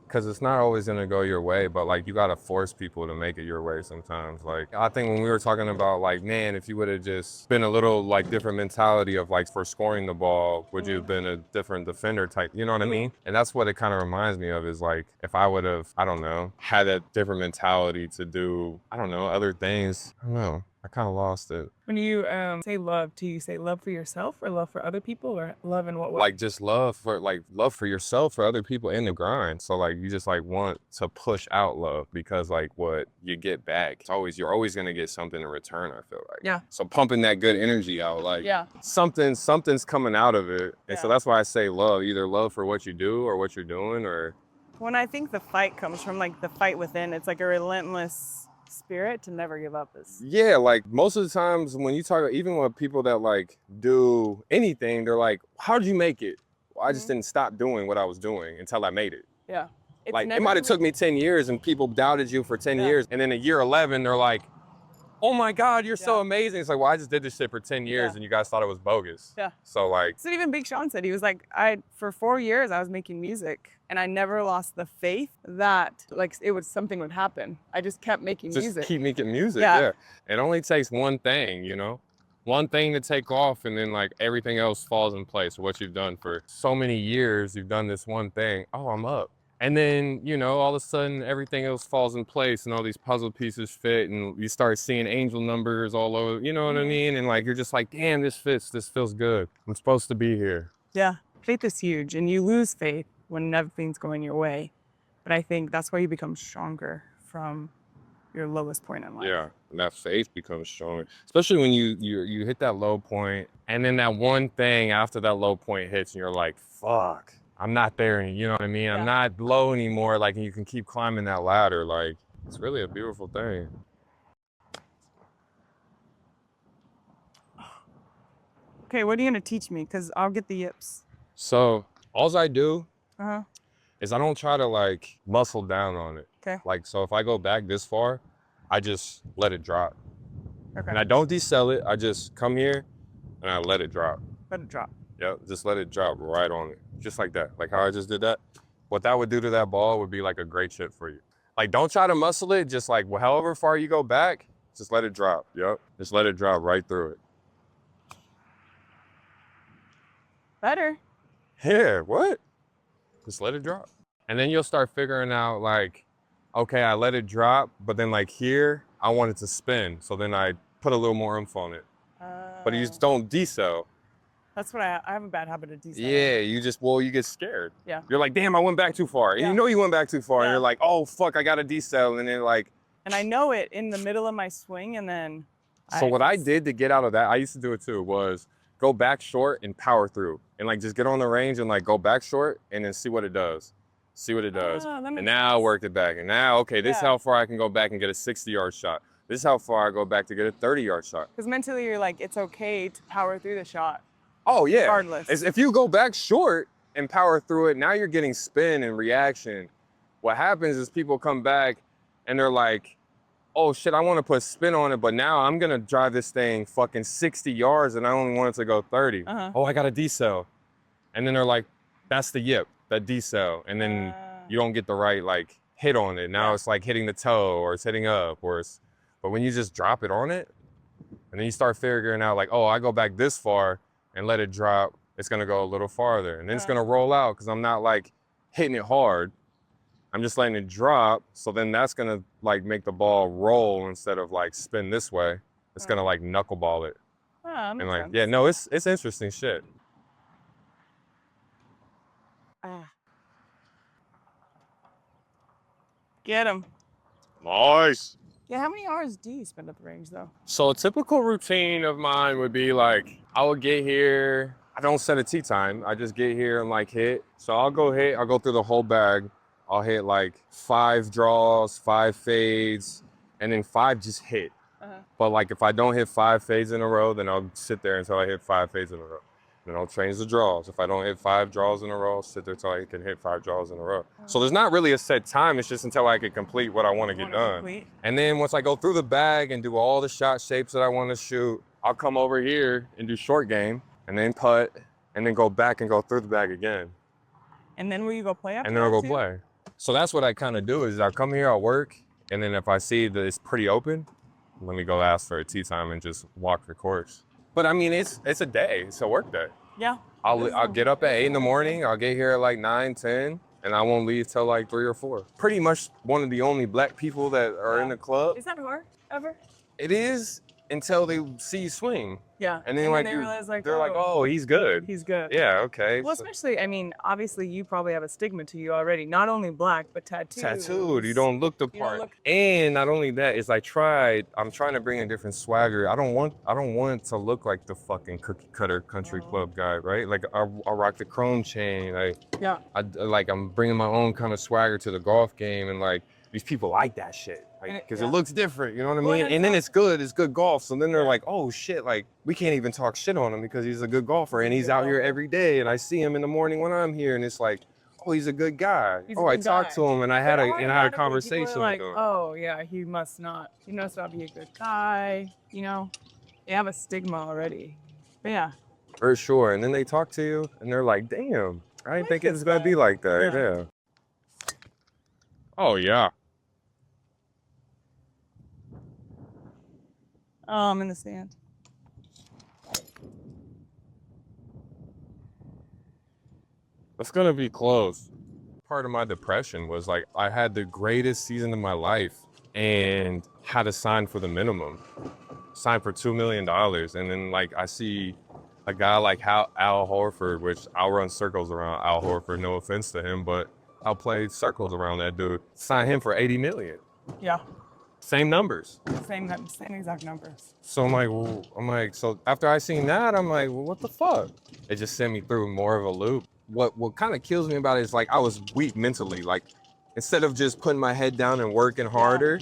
Because it's not always gonna go your way, but like you gotta force people to make it your way sometimes. Like I think when we were talking about like, man, if you would have just been a little like different mentality of like for scoring the ball, would you have been a different defender type? You know what I mean? And that's what it kind of reminds me of, is like if I would have, I don't know, had that different mentality to do, I don't know, other things. I don't know. I kind of lost it. When you say love, do you say love for yourself or love for other people, or love in what way? Like just love for yourself, for other people, in the grind. So like you just like want to push out love, because like what you get back, you're always gonna get something in return, I feel like. Yeah. So pumping that good energy out, like something's coming out of it. And so that's why I say love, either love for what you do or what you're doing, or. When I think the fight comes from like the fight within, it's like a relentless spirit to never give up. Yeah, like most of the times when you talk, even with people that like do anything, they're like, how'd you make it? Well, I just didn't stop doing what I was doing until I made it. Yeah. Like it might have took me 10 years and people doubted you for 10 years. And then at year 11, they're like, oh my God, you're so Yeah. amazing. It's like, well, I just did this shit for 10 years Yeah. and you guys thought it was bogus. Yeah. So like, So even Big Sean said, he was like, for 4 years I was making music and I never lost the faith that like something would happen. I just kept making just music. keep making music. Yeah. Yeah. It only takes one thing, you know? One thing to take off and then like everything else falls in place. What you've done for so many years, you've done this one thing. Oh, I'm up. And then, you know, all of a sudden everything else falls in place and all these puzzle pieces fit and you start seeing angel numbers all over, you know what I mean? And like, you're just like, damn, this fits, this feels good. I'm supposed to be here. Yeah. Faith is huge and you lose faith when everything's going your way. But I think that's why you become stronger from your lowest point in life. Yeah, and that faith becomes stronger, especially when you hit that low point, and then that one thing after that low point hits, and you're like, "Fuck, I'm not there." You know what I mean? Yeah. I'm not low anymore. Like, and you can keep climbing that ladder. Like, it's really a beautiful thing. Okay, what are you gonna teach me? Cause I'll get the yips. So, all I do Uh-huh. is I don't try to like muscle down on it. Okay. Like, so if I go back this far, I just let it drop, Okay. and I don't decel it. I just come here, and I let it drop. Let it drop. Yep, just let it drop right on it. Just like that. Like how I just did that. What that would do to that ball would be like a great chip for you. Like don't try to muscle it, just like however far you go back, just let it drop. Yep. Just let it drop right through it. Better. Yeah, what? Just let it drop. And then you'll start figuring out like, okay, I let it drop, but then like here, I want it to spin. So then I put a little more oomph on it. But you just don't decel. That's what I have a bad habit of decelerating. Yeah, you get scared. Yeah. You're like, damn, I went back too far. And Yeah. you know you went back too far. And Yeah. you're like, oh, fuck, I got to decel. And then like, And I know it in the middle of my swing and then so what I did to get out of that, I used to do it too, was go back short and power through. And like just get on the range and like go back short and then see what it does. See what it does. Ah, that And makes now I sense. worked it back. And now, okay, this is Yeah. how far I can go back and get a 60-yard shot. This is how far I go back to get a 30-yard shot. Because mentally you're like, it's okay to power through the shot. Oh, yeah. Regardless. If you go back short and power through it, now you're getting spin and reaction. What happens is people come back and they're like, oh shit, I want to put spin on it, but now I'm going to drive this thing fucking 60 yards and I only want it to go 30. Uh-huh. Oh, I got a decel. And then they're like, that's the yip, that decel. And then you don't get the right like hit on it. Now Yeah. it's like hitting the toe or it's hitting up but when you just drop it on it and then you start figuring out like, oh, I go back this far and let it drop, it's gonna go a little farther. And then it's gonna roll out because I'm not like hitting it hard. I'm just letting it drop. So then that's gonna like make the ball roll instead of like spin this way. It's gonna like knuckleball it. Ah, And makes like, sense. yeah, no, it's interesting shit. Ah. Get him. Nice. Yeah, how many hours do you spend at the range though? So a typical routine of mine would be like, I would get here, I don't set a tee time. I just get here and like hit. So I'll go through the whole bag. I'll hit like 5 draws, 5 fades, and then 5 just hit. Uh-huh. But like if I don't hit 5 fades in a row, then I'll sit there until I hit 5 fades in a row. Then I'll change the draws. If I don't hit 5 draws in a row, I'll sit there until I can hit 5 draws in a row. So there's not really a set time. It's just until I can complete what I want to get done. Complete. And then once I go through the bag and do all the shot shapes that I want to shoot, I'll come over here and do short game and then putt and then go back and go through the bag again. And then will you go play after And then I'll that go too? play. So that's what I kind of do is I come here, I'll work, and then if I see that it's pretty open, let me go ask for a tee time and just walk the course. But I mean, it's a day, it's a work day. Yeah. I'll get up at 8 in the morning, I'll get here at like 9, 10, and I won't leave till like 3 or 4. Pretty much one of the only black people that are in the club. Is that hard ever? It is until they see you swing. Yeah. And then like they realize like, they're like, oh, he's good. he's good. Yeah, okay. Well, especially, I mean, obviously you probably have a stigma to you already. Not only black, but tattooed. Tattooed, you don't look the don't part. look- And not only that, is I'm trying to bring a different swagger. I don't want it to look like the fucking cookie cutter country club guy, right? Like I rock the chrome chain. Yeah. I'm bringing my own kind of swagger to the golf game, and like these people like that shit, because it looks different. You know what I mean? Well, and then it's good golf. So then they're like, oh shit, like we can't even talk shit on him because he's a good golfer and he's out here every day, and I see him in the morning when I'm here, and it's like, oh, he's a good guy. He's a Oh, I good talked guy. to him and I had But a automatically, conversation people are like, with him. oh yeah, he must not be a good guy. You know, they have a stigma already. But yeah, For sure. And then they talk to you and they're like, damn, I didn't think it was gonna be like that. Yeah. Oh yeah. oh, I'm in the sand. It's gonna be close. Part of my depression was like I had the greatest season of my life and had to sign for the minimum. Sign for $2 million. And then like I see a guy like Al Horford, which I'll run circles around Al Horford, no offense to him, but I'll play circles around that dude. Sign him for 80 million. Yeah, Same numbers. same exact numbers. So I'm like, so after I seen that, I'm like, well, what the fuck? It just sent me through more of a loop. What kind of kills me about it is like I was weak mentally. Like instead of just putting my head down and working harder,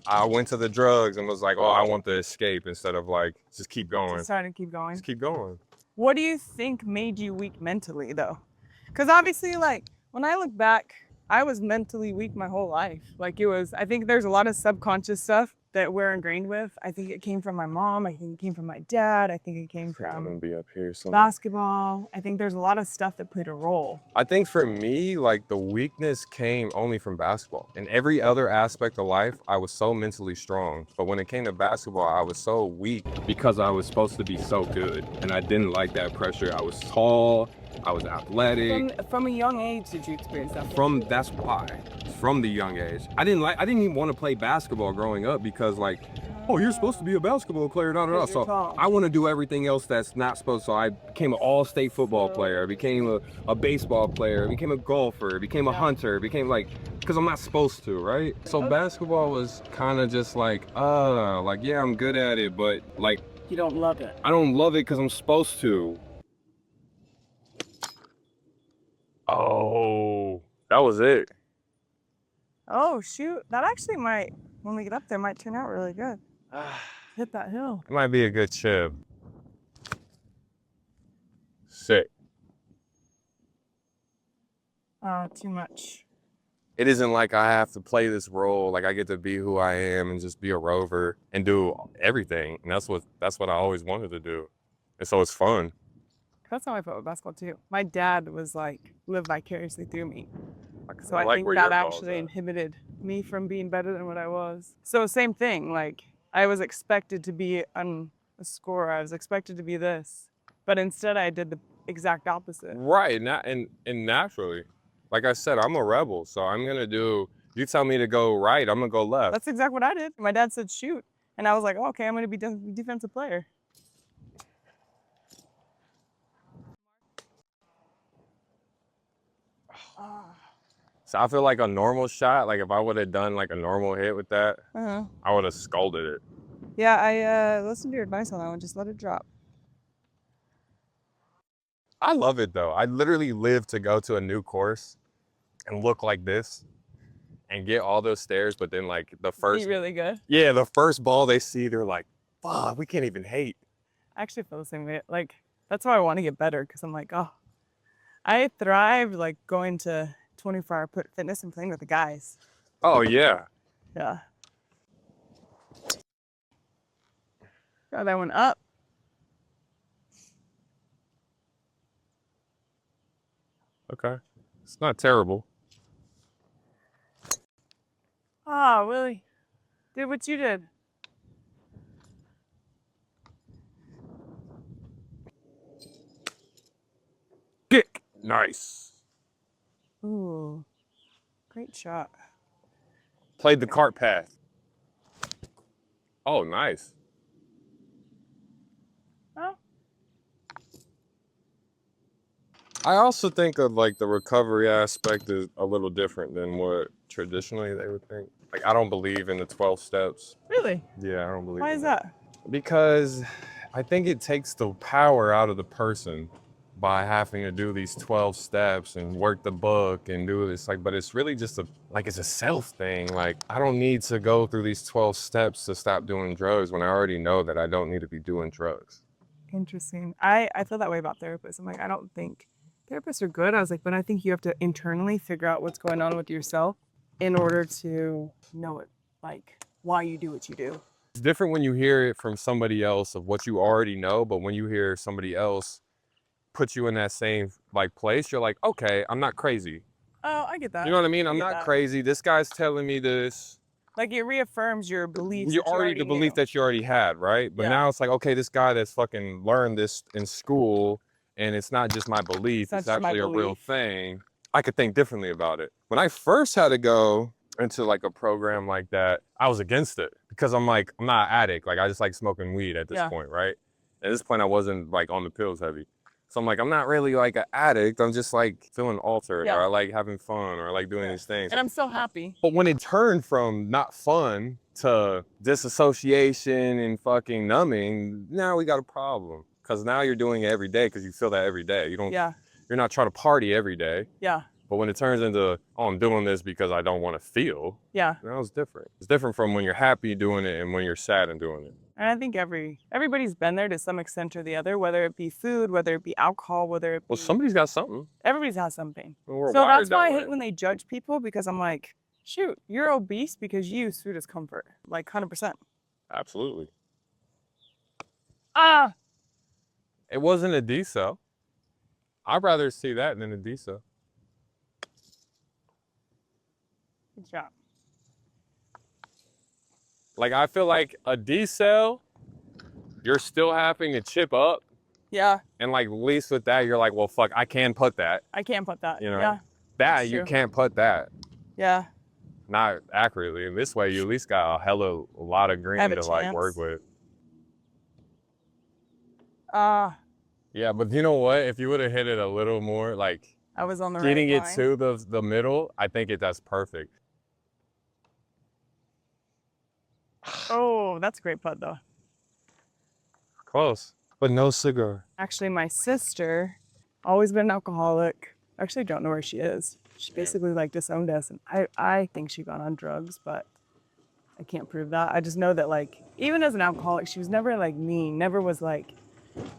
I went to the drugs and was like, oh, I want to escape instead of like, just keep going. Just trying to keep going. Just keep going. What do you think made you weak mentally though? Because obviously, like when I look back, I was mentally weak my whole life. Like I think there's a lot of subconscious stuff that we're ingrained with. I think it came from my mom. I think it came from my dad. I think it came I'm gonna from be up here. basketball. I think there's a lot of stuff that played a role. I think for me, like the weakness came only from basketball. In every other aspect of life, I was so mentally strong. But when it came to basketball, I was so weak because I was supposed to be so good. And I didn't like that pressure. I was tall, I was athletic. From a young age, did you experience that? That's why. From the young age. I didn't even want to play basketball growing up because like, oh, you're supposed to be a basketball player, da da da. So I want to do everything else that's not supposed. So I became an all-state football player. I became a baseball player. I became a golfer. I became a hunter. I became like, because I'm not supposed to, right? So basketball was kind of just like yeah, I'm good at it, but like You don't love it. I don't love it because I'm supposed to. Oh, that was it. Oh shoot, that actually might, when we get up there, might turn out really good. Hit that hill. It might be a good chip. Sick. Too much. It isn't like I have to play this role. Like I get to be who I am and just be a rover and do everything. And that's what I always wanted to do. And so it's fun. That's how I felt with basketball too. My dad was like, live vicariously through me. So I like think where that your ball's actually at. inhibited me from being better than what I was. So same thing, like I was expected to be a scorer. I was expected to be this, but instead I did the exact opposite. Right, and naturally. Like I said, I'm a rebel, so I'm gonna do, you tell me to go right, I'm gonna go left. That's exactly what I did. My dad said shoot, and I was like, oh, okay, I'm gonna be defensive player. So I feel like a normal shot, like if I would have done like a normal hit with that, I would have scolded it. Yeah, I listened to your advice on that one. Just let it drop. I love it though. I literally live to go to a new course and look like this and get all those stairs, but then like the first, Be really good. yeah, the first ball they see, they're like, fuck, we can't even hate. I actually feel the same way. Like that's why I want to get better, because I'm like, oh, I thrive like going to 24-hour fitness and playing with the guys. Oh yeah. Yeah. Got that one up. Okay. It's not terrible. Ah, Willie. Did what you did. Kick. Nice. Ooh. Great shot. Played the cart path. Oh, nice. Oh. I also think of like the recovery aspect is a little different than what traditionally they would think. Like I don't believe in the 12 steps. Really? Yeah, I don't believe Why in is that? Because I think it takes the power out of the person by having to do these 12 steps and work the book and do this, like, but it's really just it's a self thing. Like I don't need to go through these 12 steps to stop doing drugs when I already know that I don't need to be doing drugs. Interesting. I feel that way about therapists. I'm like, I don't think therapists are good. I was like, but I think you have to internally figure out what's going on with yourself in order to know it, like why you do what you do. It's different when you hear it from somebody else of what you already know, but when you hear somebody else put you in that same like place, you're like, okay, I'm not crazy. Oh, I get that. You know what I mean? I I'm get not that. crazy. This guy's telling me this. Like it reaffirms your beliefs. You that already the belief knew. that you already had, right? But Yeah. now it's like, okay, this guy that's fucking learned this in school, and it's not just my belief, it's not just my actually a real belief. thing. I could think differently about it. When I first had to go into like a program like that, I was against it because I'm like, I'm not an addict. Like I just like smoking weed at this Yeah. point, right? At this point, I wasn't like on the pills heavy. So I'm like, I'm not really like an addict. I'm just like feeling altered, Yeah. or I like having fun, or I like doing these things. And I'm so happy. But when it turned from not fun to disassociation and fucking numbing, now we got a problem. Because now you're doing it every day because you feel that every day. You don't. Yeah. You're not trying to party every day. Yeah. But when it turns into, oh, I'm doing this because I don't want to feel. Yeah. Now it's different. It's different from when you're happy doing it and when you're sad and doing it. And I think everybody's been there to some extent or the other, whether it be food, whether it be alcohol, whether it be... Well, somebody's got something. Everybody's has something. We're So wired that's why I that way. hate when they judge people, because I'm like, shoot, you're obese because you use food as comfort. Like 100%. Absolutely. Ah! It wasn't a D-cell. I'd rather see that than a D-cell. Good job. Like, I feel like a D-cell, you're still having to chip up. Yeah, And like, at least with that, you're like, well, fuck, I can put that. I can't put that. You know? Yeah, That, that's you true. can't put that. Yeah. Not accurately. In this way, you at least got a lot of green Have a to like chance. work with. Yeah, but you know what? If you would have hit it a little more, like I was on the getting right it line. to the middle, I think that's perfect. Oh, that's a great putt though. Close, but no cigar. Actually, my sister, always been an alcoholic. I actually don't know where she is. She basically like disowned us, and I think she got on drugs, but I can't prove that. I just know that like even as an alcoholic, she was never like mean. Never was like.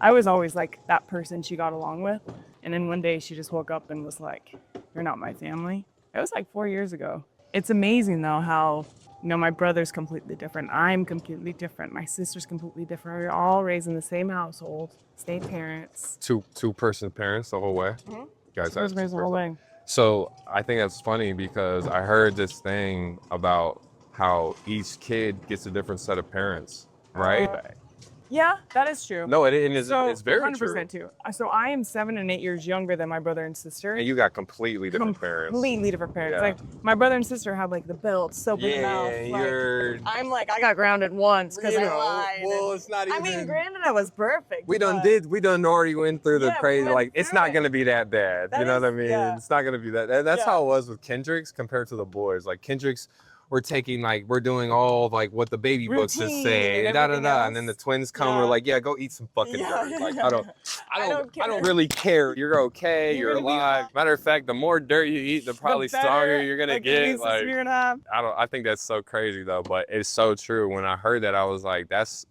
I was always like that person she got along with, and then one day she just woke up and was like, "You're not my family." It was like 4 years ago. It's amazing though how. You know, my brother's completely different. I'm completely different. My sister's completely different. We're all raised in the same household, same parents. Two-person parents the whole way. Mhm. Guys, I was raised the whole way. So I think that's funny because I heard this thing about how each kid gets a different set of parents, right? Yeah, that is true. No, it's very 100% true. too. So I am 7 and 8 years younger than my brother and sister. And you got completely different parents. Completely different parents. Yeah. Like my brother and sister have like the belt, soap in the mouth. Yeah, Like, you're. I'm like I got grounded once because I lied. Well, it's not I even. mean, granted, I was perfect. We done but- already went through the Yeah, we crazy, went like, it's through not it. gonna be that bad. That You know what I is- mean? yeah. It's not gonna be that. And that's Yeah. how it was with Kendrick's compared to the boys. Like, Kendrick's, we're doing all, like, what the baby books is Routine saying, and da da everything da. And then the else. twins come, Yeah. we're like, yeah, go eat some fucking Yeah, dirt. yeah, Like, yeah. I don't care. really care. You're okay. You're You're gonna be alive. fine. Matter of fact, the more dirt you eat, the probably The better, stronger you're gonna like, get. immune system Like, you're gonna have. I think that's so crazy though, but it's so true. When I heard that, I was like, that's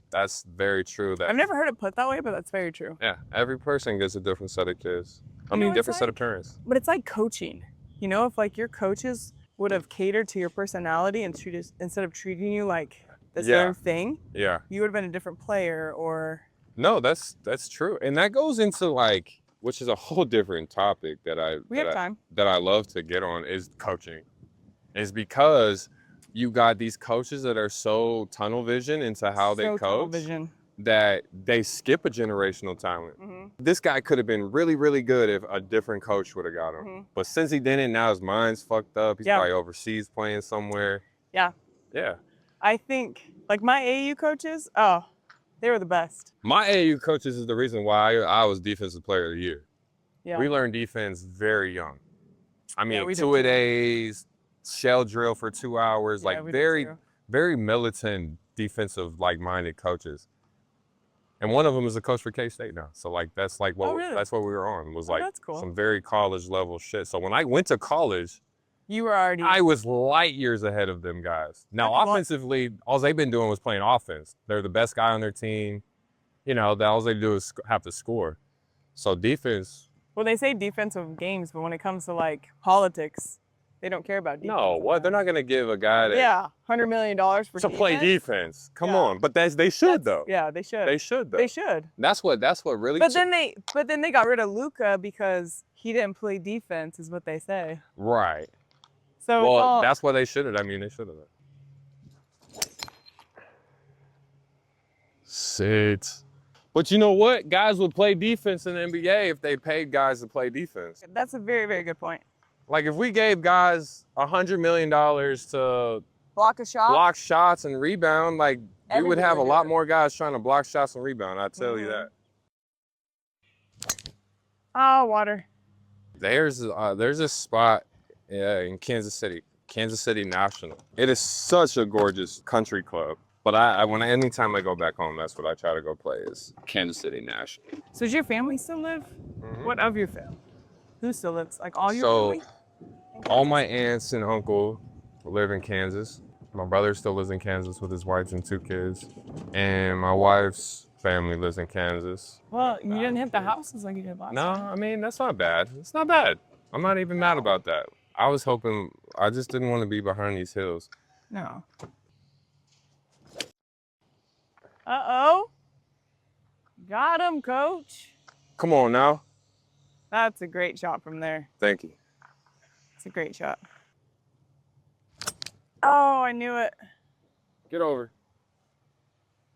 very true. That I've never heard it put that way, but that's very true. yeah, every person gets a different set of kids. I You know, mean, it's different set like- of parents. But it's like coaching. You know, if like your coaches would have catered to your personality and instead of treating you like the Yeah. same thing, Yeah. you would have been a different player or No, that's true, and that goes into like, which is a whole different topic that I love to get on is coaching. Is because you got these coaches that are so tunnel vision into how they so tunnel coach vision. that they skip a generational talent. hmm This guy could have been really, really good if a different coach would have got him. Mhm. But since he didn't, now his mind's fucked up. He's Yeah. probably overseas playing somewhere. Yeah. Yeah. I think like my AU coaches, oh, they were the best. My AAU coaches is the reason why I was defensive player of the year. Yeah. We learned defense very young. I mean, we did two-a-days, shell drill for 2 hours, Yeah, like we did very, too. very militant defensive, like-minded coaches. And one of them is a coach for K-State now. So like that's like what Oh, really? that's what we were on. Was Oh, like that's cool. some very college level shit. So when I went to college, You were already. I was light years ahead of them guys. Now Well- offensively, all they've been doing was playing offense. They're the best guy on their team. You know, all they do is have to score. So defense, Well, they say defensive games, but when it comes to like politics, they don't care about defense. No, what? They're not gonna give a guy that Yeah, $100 million for to play defense. Come Yeah. on, but they should though. Yeah, they should. They should though. They should. That's what really. But then they got rid of Luka because he didn't play defense, is what they say. Right. So Well, that's what they should have. I mean, they should have. Sit. But you know what? Guys would play defense in the NBA if they paid guys to play defense. that's a very, very good point. Like if we gave guys $100 million to Block a shot. block shots and rebound, like we would Everybody have a would do lot it. more guys trying to block shots and rebound. I tell you Mhm. that. Oh, water. There's this spot in Kansas City National. It is such a gorgeous country club. But anytime I go back home, that's what I try to go play is Kansas City National. So does your family still live? Mhm. What of your family? Who still lives? Like all your So, family? all my aunts and uncle live in Kansas. My brother still lives in Kansas with his wife and 2 kids. And my wife's family lives in Kansas. Well, you didn't hit the houses like you did last No, time. I mean, that's not bad. It's not bad. I'm not even mad about that. I was hoping, I just didn't want to be behind these hills. No. Uh-oh. Got him, coach. Come on now. That's a great shot from there. Thank you. It's a great shot. Oh, I knew it. Get over.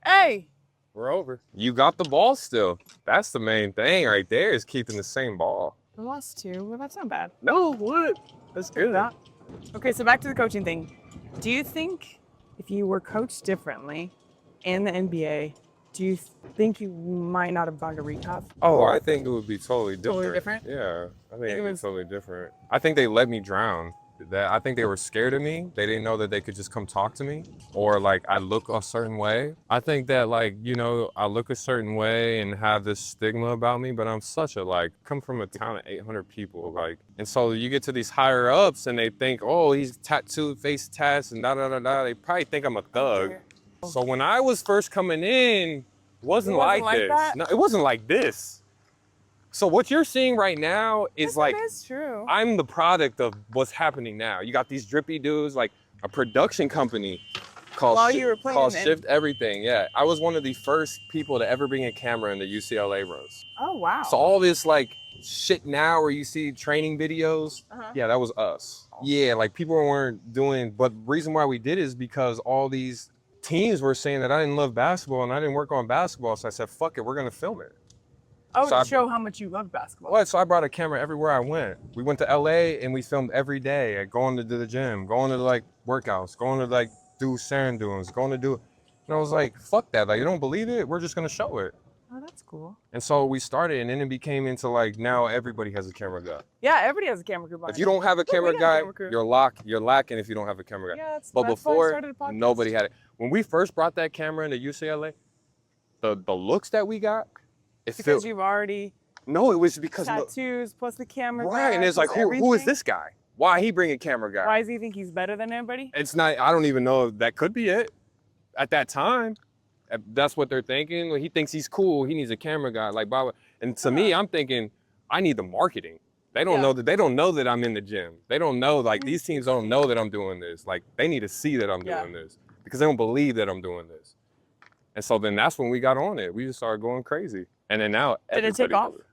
Hey. We're over. You got the ball still. That's the main thing right there is keeping the same ball. We lost 2. Well, that's not bad. No, what? That's good. Okay, so back to the coaching thing. Do you think if you were coached differently in the NBA, do you think you might not have gone to rehab? Oh, I think it would be totally different. Totally different? Yeah, I think it would be was- totally different. I think they let me drown. I think they were scared of me. They didn't know that they could just come talk to me, or like I look a certain way. I think that like, you know, I look a certain way and have this stigma about me, but I'm such a come from a town of 800 people, and so you get to these higher ups and they think, oh, he's tattooed, face tats, and da da da da. They probably think I'm a thug. So when I was first coming in, it wasn't like this. that? No, it wasn't like this. So what you're seeing right now is That is true. I'm the product of what's happening now. You got these drippy dudes, like a production company called, While you were playing called in- Shift Everything. Yeah, I was one of the first people to ever bring a camera in the UCLA rows. Oh, wow. So all this shit now where you see training videos, Uh-huh. yeah, that was us. Yeah, people weren't doing, but the reason why we did it is because all these teams were saying that I didn't love basketball and I didn't work on basketball. So I said, fuck it, we're gonna film it. Oh, So to show how much you love basketball. What? So I brought a camera everywhere I went. We went to LA and we filmed every day, going to the gym, going to workouts, going to do sand dunes, going to do, and I was like, fuck that. You don't believe it? We're just gonna show it. Oh, that's cool. And so we started, and then it became into now everybody has a camera guy. Yeah, everybody has a camera crew. If you don't have a camera got a guy, camera crew. you're lacking if you don't have a camera guy. Yeah, But that's why I before, started a podcast. nobody had it. When we first brought that camera into UCLA, the looks that we got, it Because felt, you've already no, it was because tattoos plus the camera. right, and guy, it's like, plus who is everything. this guy? Why he bring a camera guy? Why does he think he's better than everybody? It's not, I don't even know if that could be it. At that time, that's what they're thinking. He thinks he's cool. He needs a camera guy. Blah, blah. And to me, I'm thinking, I need the marketing. They don't Yeah. know that. They don't know that I'm in the gym. They don't know, these teams don't know that I'm doing this. They need to see that I'm Yeah. doing this because they don't believe that I'm doing this. And so then that's when we got on it. We just started going crazy. And then now Did it take everybody off? does it.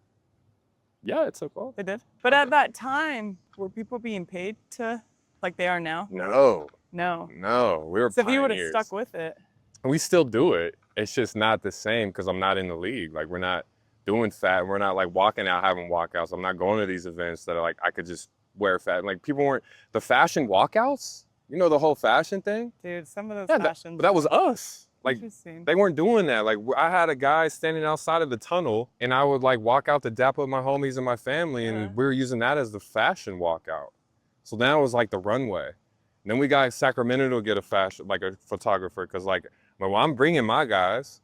Yeah, it took off. They did. But at that time, were people being paid to like they are now? No, No. we were So if you would have pioneers. stuck with it, We still do it. It's just not the same because I'm not in the league. We're not doing fat. We're not walking out having walkouts. I'm not going to these events that are I could just wear fat. People weren't the fashion walkouts. You know the whole fashion thing. dude, some of those Yeah, fashions. but that was us. Interesting. They weren't doing that. I had a guy standing outside of the tunnel, and I would walk out to dap up my homies and my family, and Uh-huh. we were using that as the fashion walkout. So now it was the runway. And then we got Sacramento to get a photographer because well, I'm bringing my guys.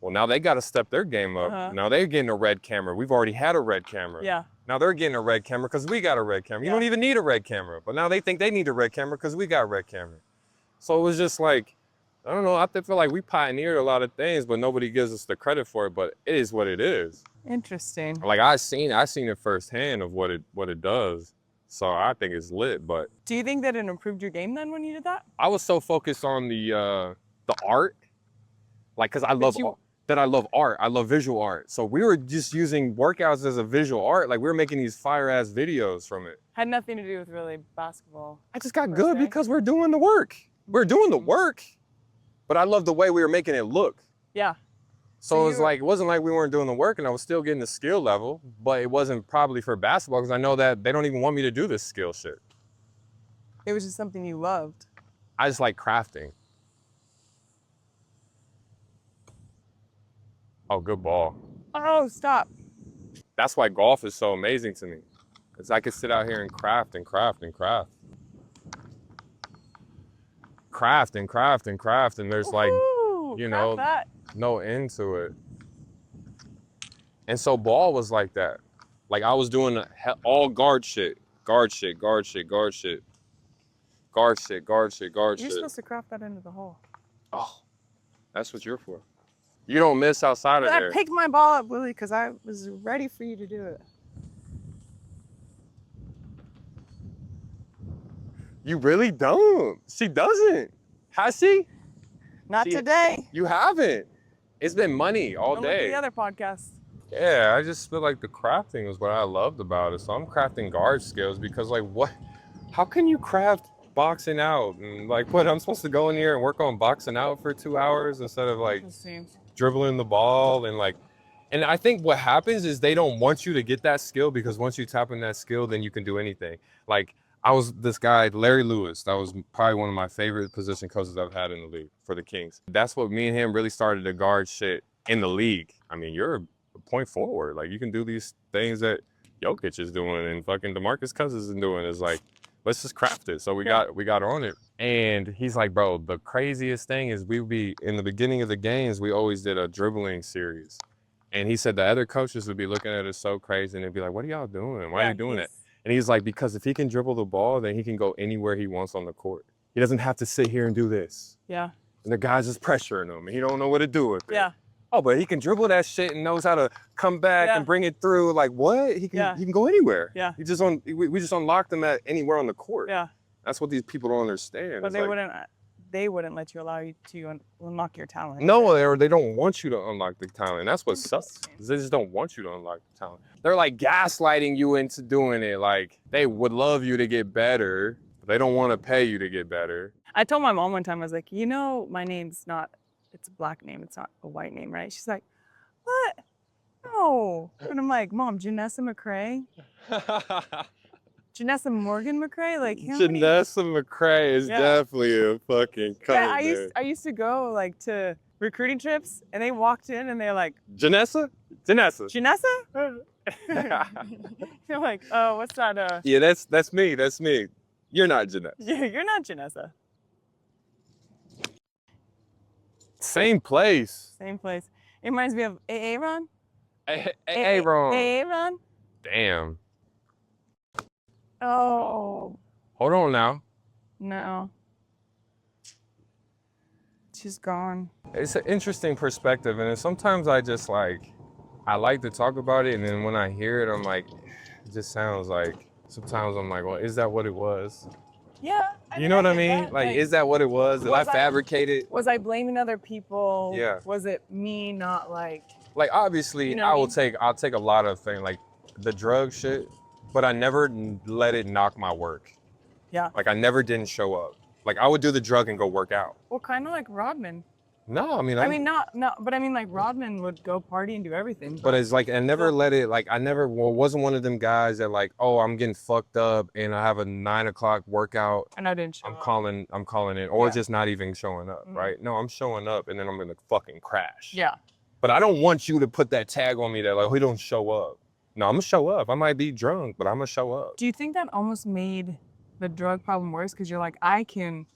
Well, now they got to step their game up. Uh-huh. Now they're getting a red camera. We've already had a red camera. Yeah. Now they're getting a red camera because we got a red camera. You Yeah. don't even need a red camera, but now they think they need a red camera because we got a red camera. So it was just I don't know. I feel like we pioneered a lot of things, but nobody gives us the credit for it. But it is what it is. Interesting. Like I seen it firsthand of what it does. So I think it's lit. But Do you think that it improved your game then when you did that? I was so focused on the art, like, cause I love art. I love visual art. So we were just using workouts as a visual art. Like we were making these fire ass videos from it. Had nothing to do with really basketball. I just got per good se. because we're doing the work. We're doing the work. But I love the way we were making it look. Yeah. So it was like, it wasn't like we weren't doing the work and I was still getting the skill level, but it wasn't probably for basketball because I know that they don't even want me to do this skill shit. It was just something you loved. I just like crafting. Oh, good ball. Oh, stop. That's why golf is so amazing to me. Because I could sit out here and craft and craft and craft. Craft and craft and craft. And there's like, you know, no end to it. And so ball was like that. Like I was doing all guard shit. Guard shit, guard shit, guard shit. Guard shit, guard shit, guard shit. You're supposed to craft that into the hole. Oh, that's what you're for. You don't miss outside of I there. picked my ball up, Willie, because I was ready for you to do it. You really don't. She doesn't. Has she? Not today. You haven't. It's been money all Don't look at day. the other podcast. Yeah, I just feel like the crafting was what I loved about it. So I'm crafting guard skills because like what? How can you craft boxing out? And like what, I'm supposed to go in here and work on boxing out for 2 hours instead of like dribbling the ball and like, and I think what happens is they don't want you to get that skill because once you tap in that skill, then you can do anything. Like I was this guy, Larry Lewis, that was probably one of my favorite position coaches I've had in the league for the Kings. That's what me and him really started to guard shit in the league. I mean, you're a point forward. Like you can do these things that Jokic is doing and fucking DeMarcus Cousins is doing. It's like, let's just craft it. So we got on it. And he's like, bro, the craziest thing is we would be, in the beginning of the games, we always did a dribbling series. And he said the other coaches would be looking at us so crazy and they'd be like, what are y'all doing? Why are you doing that? And he's like, because if he can dribble the ball, then he can go anywhere he wants on the court. He doesn't have to sit here and do this. Yeah. And the guy's just pressuring him and he don't know what to do with it. Yeah. Oh, but he can dribble that shit and knows how to come back and bring it through. Like what? He can go anywhere. Yeah. We just unlocked him at anywhere on the court. Yeah. That's what these people don't understand. But they wouldn't let you allow you to unlock your talent. No, they don't want you to unlock the talent. That's what sucks. They just don't want you to unlock the talent. They're like gaslighting you into doing it. Like they would love you to get better, but they don't want to pay you to get better. I told my mom one time, I was like, you know, my name's not, it's a black name. It's not a white name, right? She's like, what? No. And I'm like, Mom, Janessa McCrae? Janessa Morgan McCrae? Like, Janessa McCrae is definitely a fucking cousin. I used to go like to recruiting trips and they walked in and they're like, Janessa? Janessa? They're like, oh, what's that? Yeah, that's me. That's me. You're not Janessa. Yeah, you're not Janessa. Same place. Same place. It reminds me of Aaron. Aaron. Aaron. Damn. Oh. Hold on now. No. She's gone. It's an interesting perspective, and sometimes I just like, I like to talk about it, and then when I hear it, I'm like, it just sounds like, sometimes I'm like, well, is that what it was? Yeah. You know what I mean? Like, is that what it was? Did I fabricate it? Was I blaming other people? Yeah. Was it me not like obviously, you know I'll take a lot of things, like the drug shit, but I never let it knock my work. Yeah. Like I never didn't show up. Like I would do the drug and go work out. Well, kind of like Rodman. No, I mean, but I mean like Rodman would go party and do everything. But it's like, I never let it, like I never, wasn't one of them guys that like, oh, I'm getting fucked up and I have a 9 o'clock workout. And I didn't show up. I'm calling it, or just not even showing up, right? No, I'm showing up and then I'm gonna fucking crash. Yeah. But I don't want you to put that tag on me that like, we don't show up. No, I'm gonna show up. I might be drunk, but I'm gonna show up. Do you think that almost made the drug problem worse? Because you're like, I can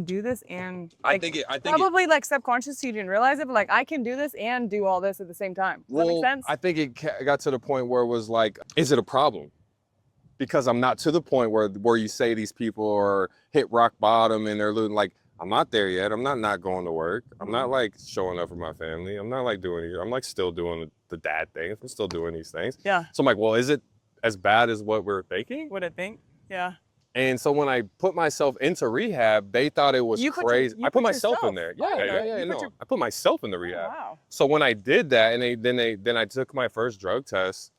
do this and like, I think probably like subconsciously you didn't realize it, but like I can do this and do all this at the same time. Does that make sense? I think it got to the point where it was like, is it a problem? Because I'm not to the point where you say these people are hit rock bottom and they're like, I'm not there yet. I'm not going to work. I'm not like showing up for my family. I'm not like doing it. I'm like still doing the dad things. I'm still doing these things. Yeah. So I'm like, well, is it as bad as what we're thinking? What I think? Yeah. And so when I put myself into rehab, they thought it was crazy. I put myself in there. I put myself in the rehab. Oh, wow. So when I did that, and then I took my first drug test,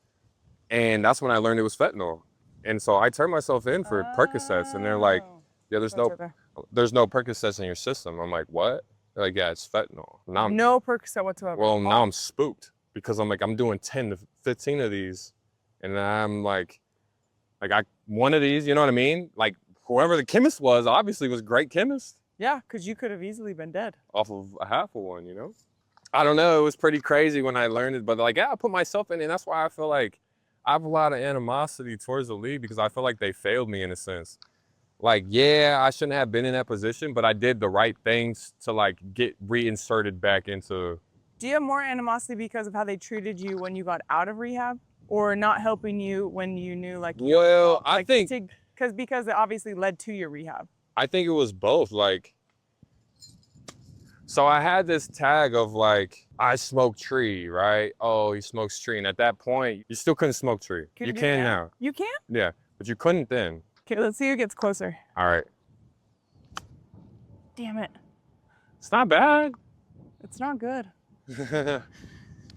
and that's when I learned it was fentanyl. And so I turned myself in for Percocets, and they're like, yeah, there's no Percocets in your system. I'm like, what? They're like, yeah, it's fentanyl. Now No Percocet whatsoever. well, now I'm spooked because I'm like, I'm doing 10 to 15 of these, and I'm like one of these, you know what I mean? Like whoever the chemist was, obviously was a great chemist. Yeah, because you could have easily been dead. Off of a half of one, you know? I don't know, it was pretty crazy when I learned it, but like, yeah, I put myself in it, and that's why I feel like I have a lot of animosity towards the league because I feel like they failed me in a sense. Like, yeah, I shouldn't have been in that position, but I did the right things to like get reinserted back into. Do you have more animosity because of how they treated you when you got out of rehab, or not helping you when you knew like? Well, I think because it obviously led to your rehab. I think it was both. Like, so I had this tag of like, I smoke tree, right? Oh, he smokes tree, and at that point, you still couldn't smoke tree. You can now. You can? Yeah, but you couldn't then. Okay, let's see who gets closer. All right. Damn it. It's not bad. It's not good.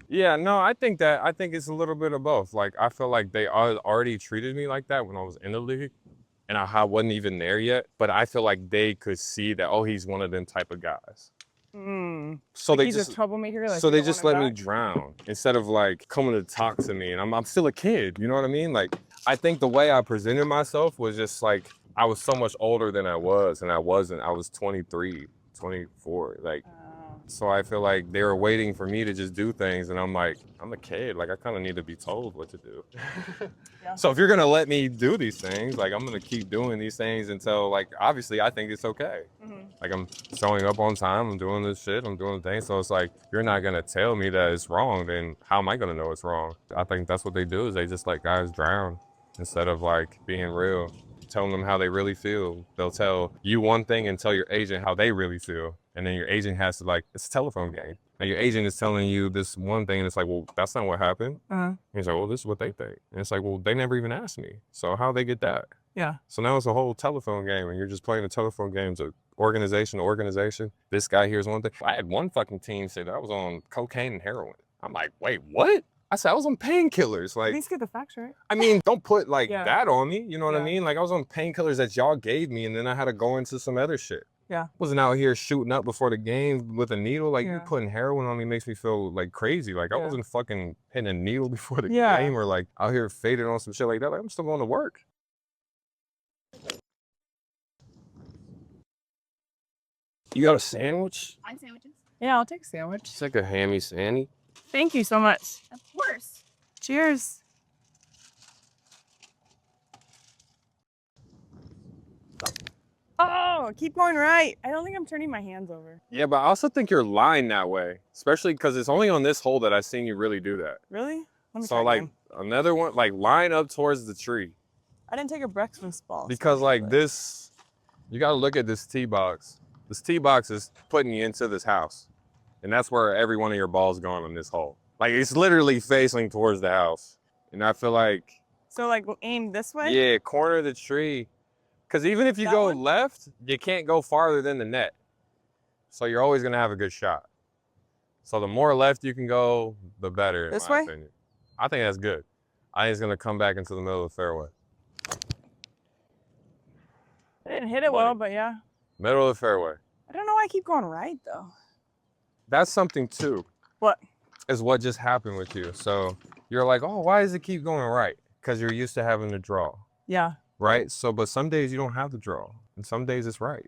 Yeah, no, I think it's a little bit of both. Like, I feel like they already treated me like that when I was in the league, and I wasn't even there yet. But I feel like they could see that, oh, he's one of them type of guys. So like they he's just a troublemaker. Like so they just let me drown instead of like coming to talk to me. And I'm still a kid, you know what I mean? Like, I think the way I presented myself was just like I was so much older than I was, and I wasn't. I was 23, 24, like. So I feel like they were waiting for me to just do things, and I'm like, I'm a kid. Like, I kind of need to be told what to do. Yeah. So if you're gonna let me do these things, like, I'm gonna keep doing these things until, like, obviously I think it's okay. Like, I'm showing up on time, I'm doing this shit, I'm doing the things. So it's like, you're not gonna tell me that it's wrong, then how am I gonna know it's wrong? I think that's what they do, is they just let guys drown instead of like being real, telling them how they really feel. They'll tell you one thing and tell your agent how they really feel. And then your agent has to like, it's a telephone game. And your agent is telling you this one thing, and it's like, well, that's not what happened. And he's like, well, this is what they think. And it's like, well, they never even asked me. So how'd they get that? Yeah. So now it's a whole telephone game, and you're just playing a telephone game to organization to organization. This guy here's one thing. I had one fucking team say that I was on cocaine and heroin. I'm like, wait, what? I said I was on painkillers. Like, at least get the facts right. I mean, don't put like that on me. You know what I Yeah. mean? Like, I was on painkillers that y'all gave me, and then I had to go into some other shit. Yeah. Wasn't out here shooting up before the game with a needle. Like, Yeah. you putting heroin on me makes me feel like crazy. Like, I Yeah. wasn't fucking hitting a needle before the Yeah. game, or like out here faded on some shit like that. Like, I'm still going to work. You got a sandwich? On sandwiches. Yeah, I'll take a sandwich. It's like a hammy sandy. Thank you so much. Of course. Cheers. Oh, keep going right. I don't think I'm turning my hands over. Yeah, but I also think you're lying that way, especially because it's only on this hole that I've seen you really do that. Really? Let me So try like again. another one, like line up towards the tree. I didn't take a breakfast ball. Because like this, you gotta look at this tee box. This tee box is putting you into this house. And that's where every one of your balls going on this hole. Like, it's literally facing towards the house. And I feel like, So like aim this way? yeah, corner the tree. Because even if you That go one? left, you can't go farther than the net. So you're always gonna have a good shot. So the more left you can go, the better. This in my way? opinion. I think that's good. I think it's gonna come back into the middle of the fairway. I didn't hit it well, but yeah. Middle of the fairway. I don't know why I keep going right though. That's something too. What? Is what just happened with you. So you're like, oh, why does it keep going right? Because you're used to having to draw, Yeah. right? So, but some days you don't have to draw, and some days it's right.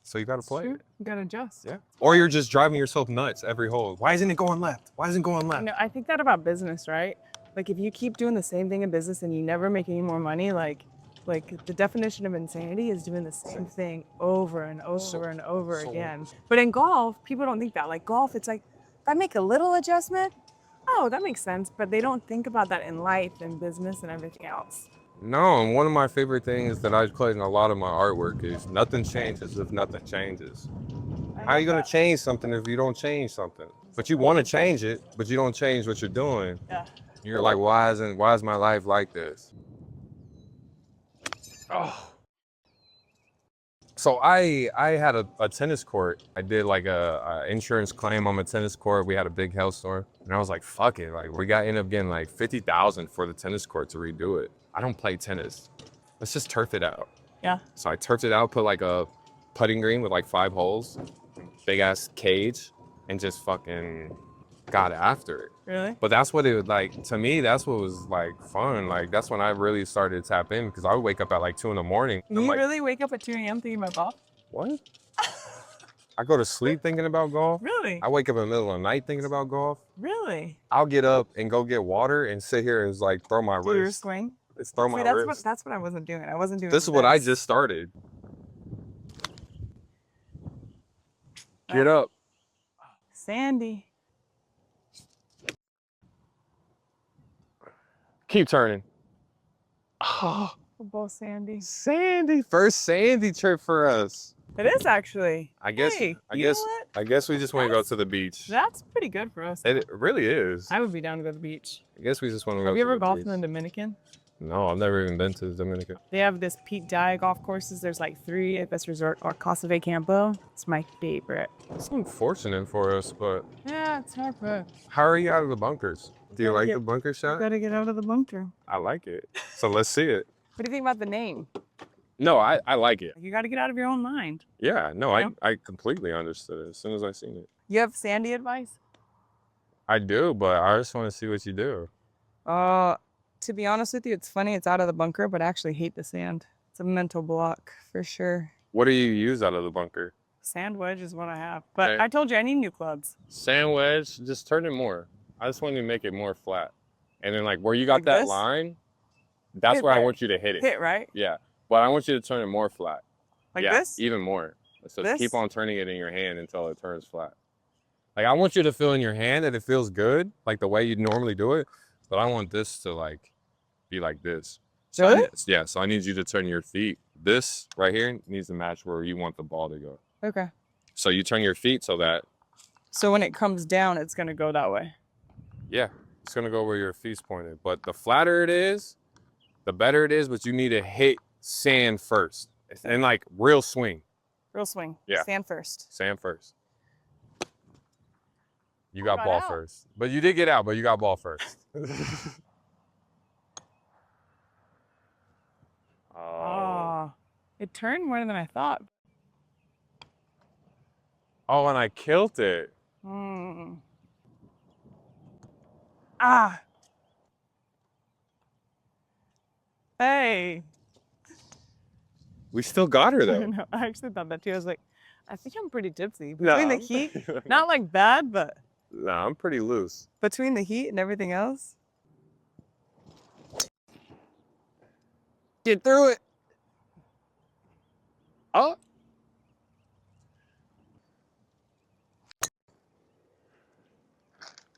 So you gotta play True. it. You gotta adjust. Yeah. Or you're just driving yourself nuts every hole. Why isn't it going left? Why isn't it going left? No, I think that about business, right? Like if you keep doing the same thing in business and you never make any more money, like the definition of insanity is doing the same thing over and over and over again. But in golf, people don't think that. Like golf, it's like, if I make a little adjustment, oh, that makes sense. But they don't think about that in life and business and everything else. No, and one of my favorite things that I put in a lot of my artwork is nothing changes if nothing changes. How are you gonna change something if you don't change something? But you want to change it, but you don't change what you're doing. Yeah. You're like, why is my life like this? Oh. So I had a tennis court. I did like a insurance claim on my tennis court. We had a big hailstorm, and I was like, fuck it. Like we ended up getting like 50,000 for the tennis court to redo it. I don't play tennis. Let's just turf it out. Yeah. So I turfed it out, put like a putting green with like 5 holes, big ass cage, and just fucking got after it. Really? But that's what it was like, to me, that's what was like fun. Like that's when I really started to tap in, because I would wake up at like 2 in the morning. You I'm like, really wake up at 2 a.m. thinking about golf? what? I go to sleep thinking about golf. Really? I wake up in the middle of the night thinking about golf. Really? I'll get up and go get water and sit here and like throw my Do your wrist. swing? It's throw See, my that's wrist. what I wasn't doing. I wasn't doing This is what I this. just started. Get up. Sandy. Keep turning. Oh, We're both Sandy. Sandy. First Sandy trip for us. It is actually. I guess Hey, I you know guess what? I guess we just want to go to the beach. That's pretty good for us. It really is. I would be down to go to the beach. I guess we just want to go Have to you ever the golfed beach. in the Dominican? No, I've never even been to the Dominican. They have this Pete Dye golf courses. There's like 3 at this resort or Casa de Campo. It's my favorite. It's unfortunate for us, but Yeah, it's hard, but how are you out of the bunkers? Do you Gotta like get- the bunker shot? gotta get out of the bunker. I like it. So let's see it. What do you think about the name? No, I like it. You got to get out of your own mind. Yeah, no, Yeah. I completely understood it as soon as I seen it. You have Sandy advice? I do, but I just want to see what you do. To be honest with you, it's funny. It's out of the bunker, but I actually hate the sand. It's a mental block for sure. What do you use out of the bunker? Sand wedge is what I have. But Okay. I told you I need new clubs. Sand wedge, just turn it more. I just want to make it more flat. And then like where you got Like that this? line, that's Hit where I right. want you to hit it. Hit, right? Yeah. But I want you to turn it more flat. Like yeah, this? even more. So This? keep on turning it in your hand until it turns flat. Like I want you to feel in your hand that it feels good, like the way you normally do it. But I want this to like be like this. So Really? yeah, so I need you to turn your feet. This right here needs to match where you want the ball to go. Okay. So you turn your feet so that, So when it comes down, it's going to go that way. yeah, it's gonna go where your feet's pointed. But the flatter it is, the better it is, but you need to hit sand first. And like real swing. Real swing. Yeah. Sand first. Sand first. You I got got ball out. first. But you did get out, but you got ball first. Oh. It turned more than I thought. Oh, and I killed it. Hmm. Ah. Hey. We still got her I though. don't know. I actually thought that too. I was like, I think I'm pretty tipsy. No. Between the heat, not like bad, but No, I'm pretty loose. between the heat and everything else. Get through it. Oh.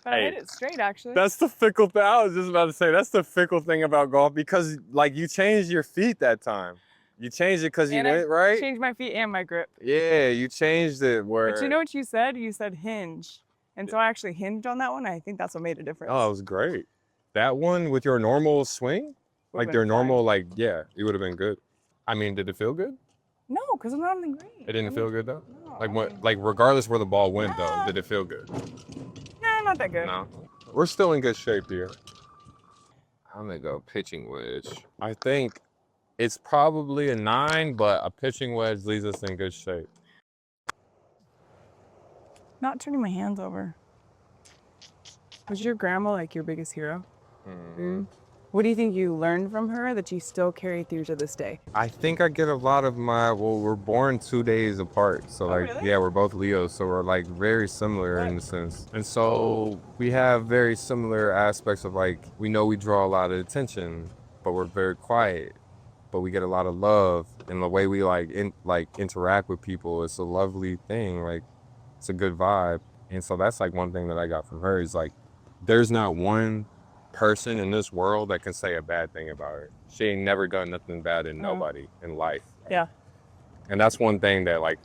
But I Hey, hit it straight, actually. That's the fickle thing. I was just about to say, that's the fickle thing about golf, because like you changed your feet that time. You changed it because you And I did, right? changed my feet and my grip. Yeah, you changed it where. But you know what you said? You said hinge. And so I actually hinged on that one. I think that's what made a difference. Oh, it was great. That one with your normal swing, Would've like been their fine. normal, like, yeah, it would have been good. I mean, did it feel good? No, because I'm not on the green. It didn't feel good though? No, Like I what, mean, like regardless where the ball went though, No. did it feel good? nah, not that good. No. We're still in good shape here. I'm gonna go pitching wedge. I think it's probably a 9, but a pitching wedge leaves us in good shape. Not turning my hands over. Was your grandma like your biggest hero? What do you think you learned from her that you still carry through to this day? I think I get a lot of well, we're born 2 days apart. So like, really? yeah, we're both Leos. So we're like very similar in a sense. And so we have very similar aspects of like, we know we draw a lot of attention, but we're very quiet, but we get a lot of love. And the way we interact with people, it's a lovely thing. Like it's a good vibe. And so that's like one thing that I got from her is like, there's not one person in this world that can say a bad thing about her. She ain't never done nothing bad in nobody in life. Yeah. And that's one thing that like,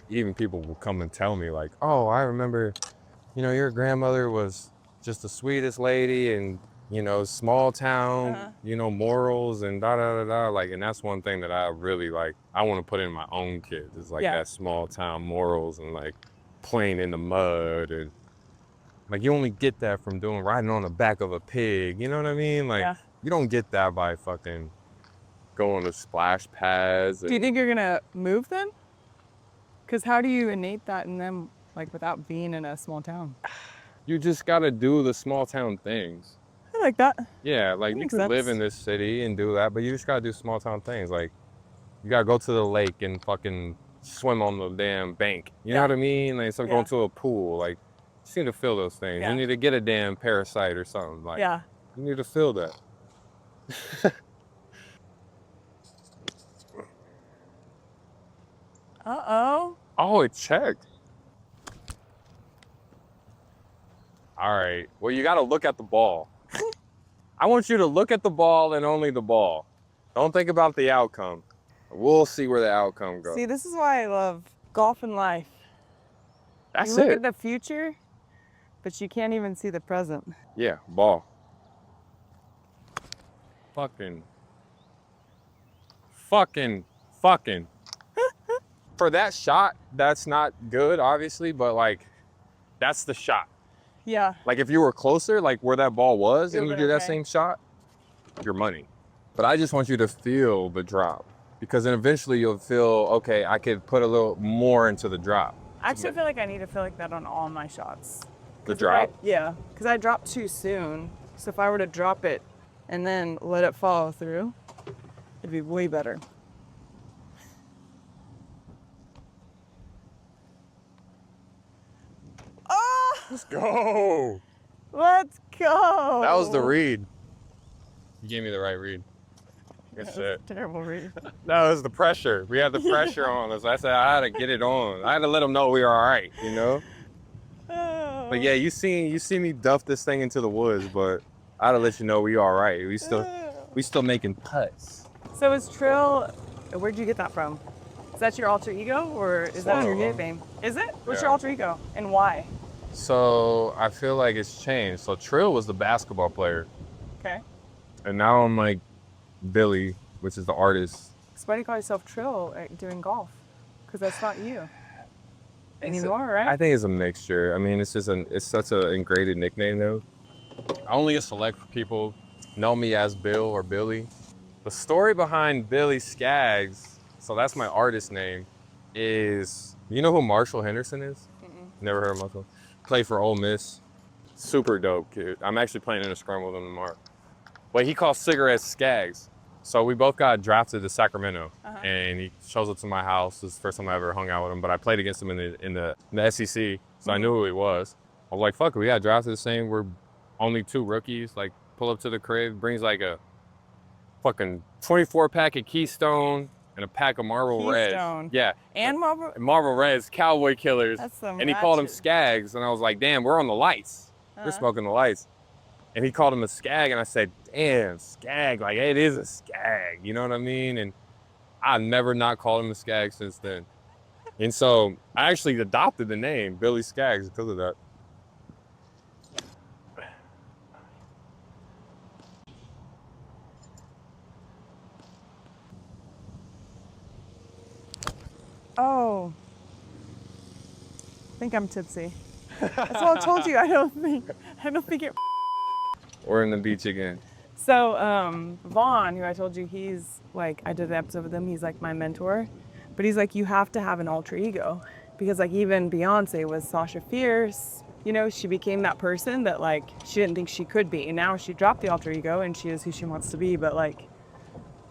even people will come and tell me like, oh, I remember, you know, your grandmother was just the sweetest lady and, you know, small town, you know, morals and da da da da. Like, and that's one thing that I really like, I want to put in my own kids is like that small town morals and like playing in the mud. And like, you only get that from riding on the back of a pig. You know what I mean? Like, you don't get that by fucking going to splash pads. Do you think you're gonna move then? Because how do you innate that in them, like without being in a small town? You just gotta do the small town things. I like that. Yeah, like you could live in this city and do that, but you just gotta do small town things. Like you gotta go to the lake and fucking swim on the damn bank. You know what I mean? Like instead of going to a pool, like you just need to feel those things. You need to get a damn parasite or something. Like you need to feel that. Uh-oh. Oh, it checked. All right. Well, you got to look at the ball. I want you to look at the ball and only the ball. Don't think about the outcome. We'll see where the outcome goes. See, this is why I love golf and life. That's you look it. at the future, but you can't even see the present. Yeah, ball. Fucking. For that shot, that's not good, obviously, but like, that's the shot. Yeah. Like if you were closer, like where that ball was, and you did that same shot, your money. But I just want you to feel the drop, because then eventually you'll feel, okay, I could put a little more into the drop. I actually feel like I need to feel like that on all my shots. The drop? Yeah, because I dropped too soon. So if I were to drop it and then let it follow through, it'd be way better. Let's go. Let's go. That was the read. You gave me the right read. Good shit. Terrible read. No, it was the pressure. We had the pressure on us. I said I had to get it on. I had to let them know we were all right, you know? But yeah, you see me duff this thing into the woods, but I had to let you know we all right. We still making putts. So is Trill, where'd you get that from? Is that your alter ego or is that your nickname? Is it? What's your alter ego and why? So I feel like it's changed. So Trill was the basketball player. Okay. And now I'm like Billy, which is the artist. So why do you call yourself Trill doing golf? Because that's not you anymore, right? I think it's a mixture. I mean, it's such an ingrained nickname though. Only a select people know me as Bill or Billy. The story behind Billy Skaggs, so that's my artist name, is, you know who Marshall Henderson is? Never heard of Marshall. Played for Ole Miss. Super dope kid. I'm actually playing in a scrum with him tomorrow. But he calls cigarettes Skaggs. So we both got drafted to Sacramento, and he shows up to my house. This is the first time I ever hung out with him, but I played against him in the SEC, so I knew who he was. I was like, fuck it, we got drafted the same. We're only two rookies. Like, pull up to the crib, brings like a fucking 24-pack of Keystone and a pack of Marlboro Reds. Yeah. And Marlboro Reds, Cowboy Killers. That's some and he called them Skaggs, and I was like, damn, we're on the lights. We're smoking the lights. And he called him a skag, and I said, damn, skag, like it is a skag, you know what I mean? And I've never not called him a skag since then. And so I actually adopted the name Billy Skaggs because of that. Oh, I think I'm tipsy. That's what I told you. I don't think it. We're in the beach again. So Vaughn, who I told you, he's like, I did an episode with him. He's like my mentor, but he's like, you have to have an alter ego, because like even Beyonce was Sasha Fierce. You know, she became that person that like she didn't think she could be, and now she dropped the alter ego and she is who she wants to be. But like,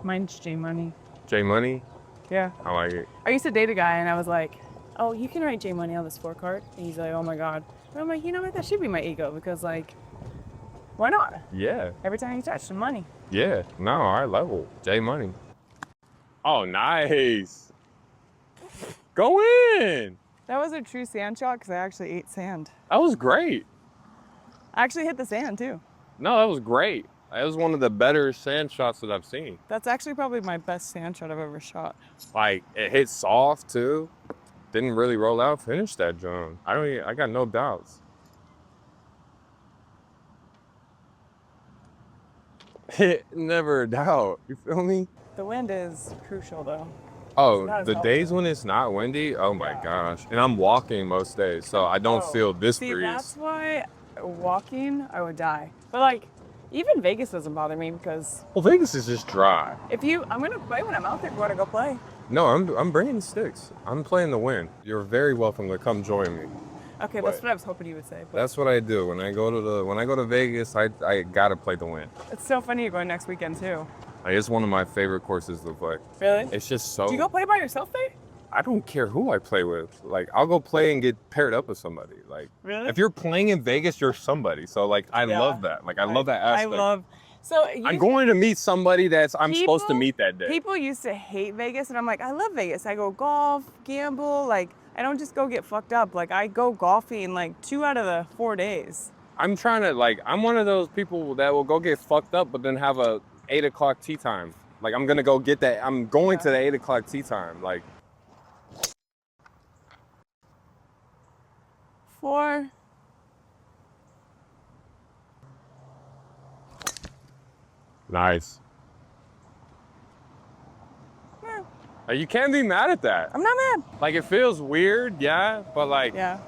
mine's J Money. J Money? Yeah. I like it. I used to date a guy, and I was like, oh, you can write J Money on this scorecard. And he's like, oh my God. And I'm like, you know what? That should be my ego, because like, why not? Yeah. Every time you touch some money. Yeah. No, our level. J Money. Oh, nice. Go in. That was a true sand shot, because I actually ate sand. That was great. I actually hit the sand too. No, that was great. That was one of the better sand shots that I've seen. That's actually probably my best sand shot I've ever shot. Like, it hit soft too. Didn't really roll out. Finished that jump. I got no doubts. Never a doubt. You feel me? The wind is crucial though. Oh, not as the helpful. days when it's not windy, oh my gosh. And I'm walking most days, so I don't feel this See, breeze. that's why walking, I would die. But like, even Vegas doesn't bother me because Well, Vegas is just dry. I'm gonna play when I'm out there. If you want to go play? No, I'm bringing the sticks. I'm playing the win. You're very welcome to come join me. Okay, that's what I was hoping you would say. But That's what I do when I go to Vegas. I gotta play the win. it's so funny you're going next weekend too. Like, it's one of my favorite courses to play. Really? It's just so. Do you go play by yourself, Faye? I don't care who I play with. Like, I'll go play and get paired up with somebody. Like, Really? if you're playing in Vegas, you're somebody. So like, I Yeah. love that. Like, I love that aspect. I'm going to meet somebody I'm supposed to meet that day. People used to hate Vegas, and I'm like, I love Vegas. I go golf, gamble. Like, I don't just go get fucked up. Like, I go golfing like 2 out of the 4 days. I'm trying to I'm one of those people that will go get fucked up, but then have a 8 o'clock tea time. Like, I'm gonna go get that. I'm going to the 8 o'clock tea time. Like, 4. nice. You can't be mad at that. I'm not mad. Like, it feels weird, yeah, but like, Yeah.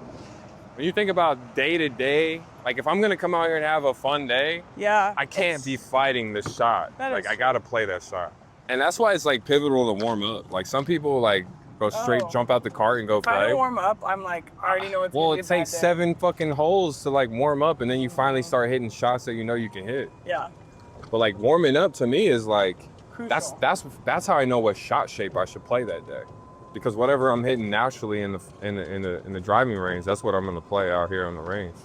when you think about day to day, like if I'm gonna come out here and have a fun day, Yeah. I can't be fighting this shot. That Like, is I gotta play that shot. And that's why it's like pivotal to warm up. Like, some people like go straight, jump out the cart and go If I play. don't warm up, I'm like, I already know it's Well, gonna be it a bad takes day. 7 fucking holes to like warm up, and then you finally start hitting shots that you know you can hit. Yeah. But like, warming up to me is like, Crucial. that's how I know what shot shape I should play that day. Because whatever I'm hitting naturally in the driving range, that's what I'm gonna play out here on the range,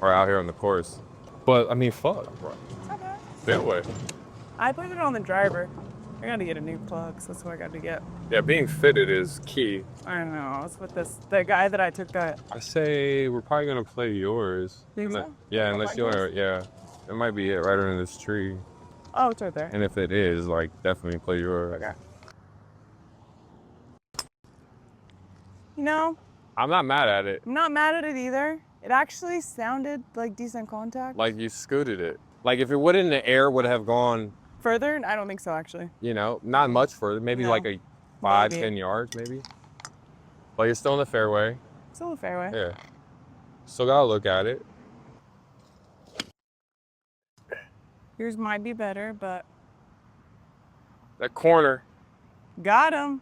or out here on the course. But I mean, fuck, bro. It's okay. Fairway. I played it on the driver. I gotta get a new plug, so that's what I got to get. Yeah, being fitted is key. I don't know. It's with the guy that I took that. I say we're probably gonna play yours. Think so? Yeah, Wanna unless play you yours? want. Yeah, it might be it right under this tree. Oh, it's right there. And if it is, like, definitely play yours. Okay. You know, I'm not mad at it. I'm not mad at it either. It actually sounded like decent contact. Like, you scooted it. Like, if it would in the air, would have gone, Further? I don't think so, actually. you know, not much further. Maybe No. like a 5, Maybe. 10 yards, maybe. But you're still in the fairway. Still a fairway. Yeah. Still gotta look at it. Yours might be better, but That corner. got him.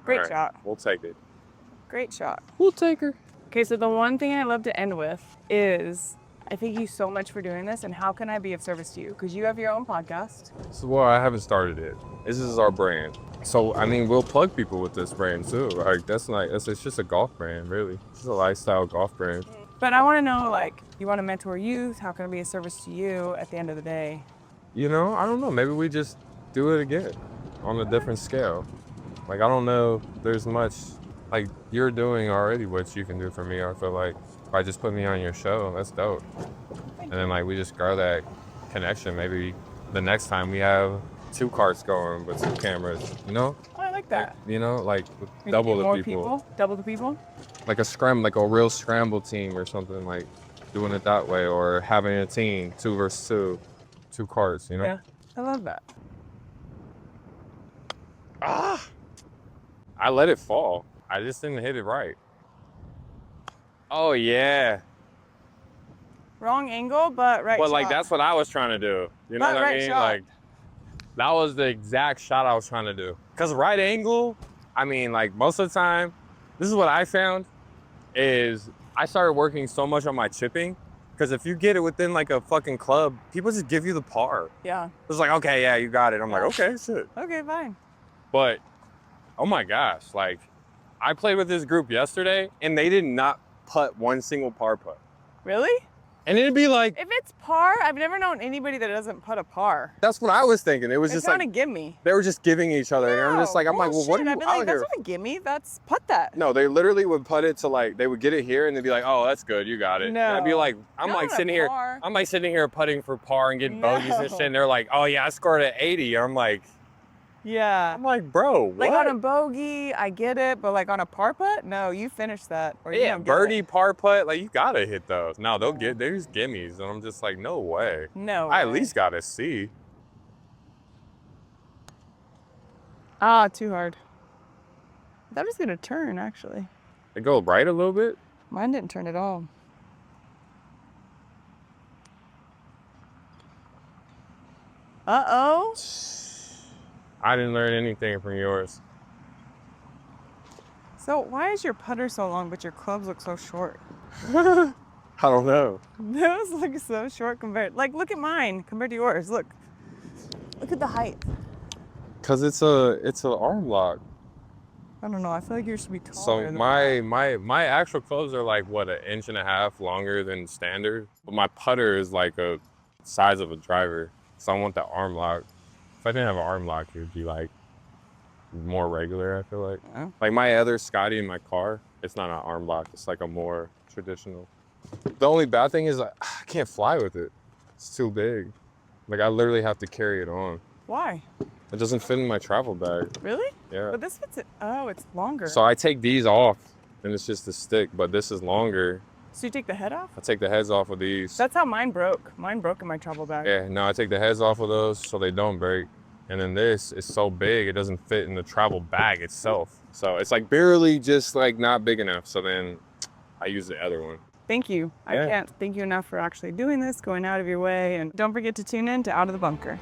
Great All right, shot. We'll take it. Great shot. We'll take her. Okay, so the one thing I love to end with is I thank you so much for doing this, and how can I be of service to you? Because you have your own podcast. So, well, I haven't started it. This is our brand. So, I mean, we'll plug people with this brand too. Like, it's just a golf brand, really. It's just a lifestyle golf brand. But I want to know, like, you want to mentor youth? How can I be of service to you at the end of the day? You know, I don't know. Maybe we just do it again on a different scale. Like, I don't know. There's much, like, you're doing already what you can do for me. I feel like by just putting me on your show, that's dope. And then, like, we just grow that connection. Maybe the next time we have 2 carts going with 2 cameras, you know? Oh, I like that. You know, like Maybe double get the more people. Double the people? Like a real scramble team or something, like doing it that way, or having a team, 2 versus 2, 2 carts, you know? Yeah, I love that. Ah! I let it fall. I just didn't hit it right. Oh, yeah. Wrong angle, but right Well, shot. like, that's what I was trying to do. You know But what I right mean? shot. Like, that was the exact shot I was trying to do. Because right angle, I mean, like, most of the time, this is what I found, is I started working so much on my chipping. Because if you get it within, like, a fucking club, people just give you the par. Yeah. It's like, okay, yeah, you got it. I'm like, okay, shit. Okay, fine. But, oh my gosh, like, I played with this group yesterday, and they did not putt one single par putt. Really? And it'd be like, If it's par, I've never known anybody that doesn't putt a par. that's what I was thinking. It was It's just not like, a gimme. they were just giving each other. And I'm just like, I'm like, well, what are bullshit. you I'd be out like, here? that's not a gimme. That's putt that. No, they literally would put it to like, they would get it here and they'd be like, oh, that's good, you got it. And I'd be No. like, I'm Not like on a sitting here, par. I'm like sitting here putting for par and getting bogeys and No. shit. And they're like, oh yeah, I scored at 80. I'm like, Yeah. bro, what? Like on a bogey, I get it, but like on a par putt, no, you finish that. Or you Yeah, don't get birdie, it. par putt, like you gotta hit those. No, they're just gimmies. And I'm just like, no way. No. I at way. least gotta see. Ah, too hard. I thought it was gonna turn actually. It goes right a little bit. Mine didn't turn at all. Uh-oh. I didn't learn anything from yours. So why is your putter so long, but your clubs look so short? I don't know. Those look so short compared. Like, look at mine compared to yours. Look. Look at the height. Cause it's a arm lock. I don't know. I feel like yours should be taller. So than my actual clubs are like what, 1.5 inches longer than standard. But my putter is like a size of a driver. So I want that arm lock. If I didn't have an arm lock, it would be like more regular, I feel like. Oh. Like my other Scotty in my car, it's not an arm lock. It's like a more traditional. The only bad thing is I can't fly with it. It's too big. Like I literally have to carry it on. Why? It doesn't fit in my travel bag. Really? Yeah. But this fits it. Oh, it's longer. So I take these off and it's just a stick, but this is longer. So you take the head off? I take the heads off of these. That's how mine broke. Mine broke in my travel bag. Yeah, no, I take the heads off of those so they don't break. And then this is so big, it doesn't fit in the travel bag itself. So it's like barely just like not big enough. So then I use the other one. Thank you. Yeah. I can't thank you enough for actually doing this, going out of your way. And don't forget to tune in to Out of the Bunker.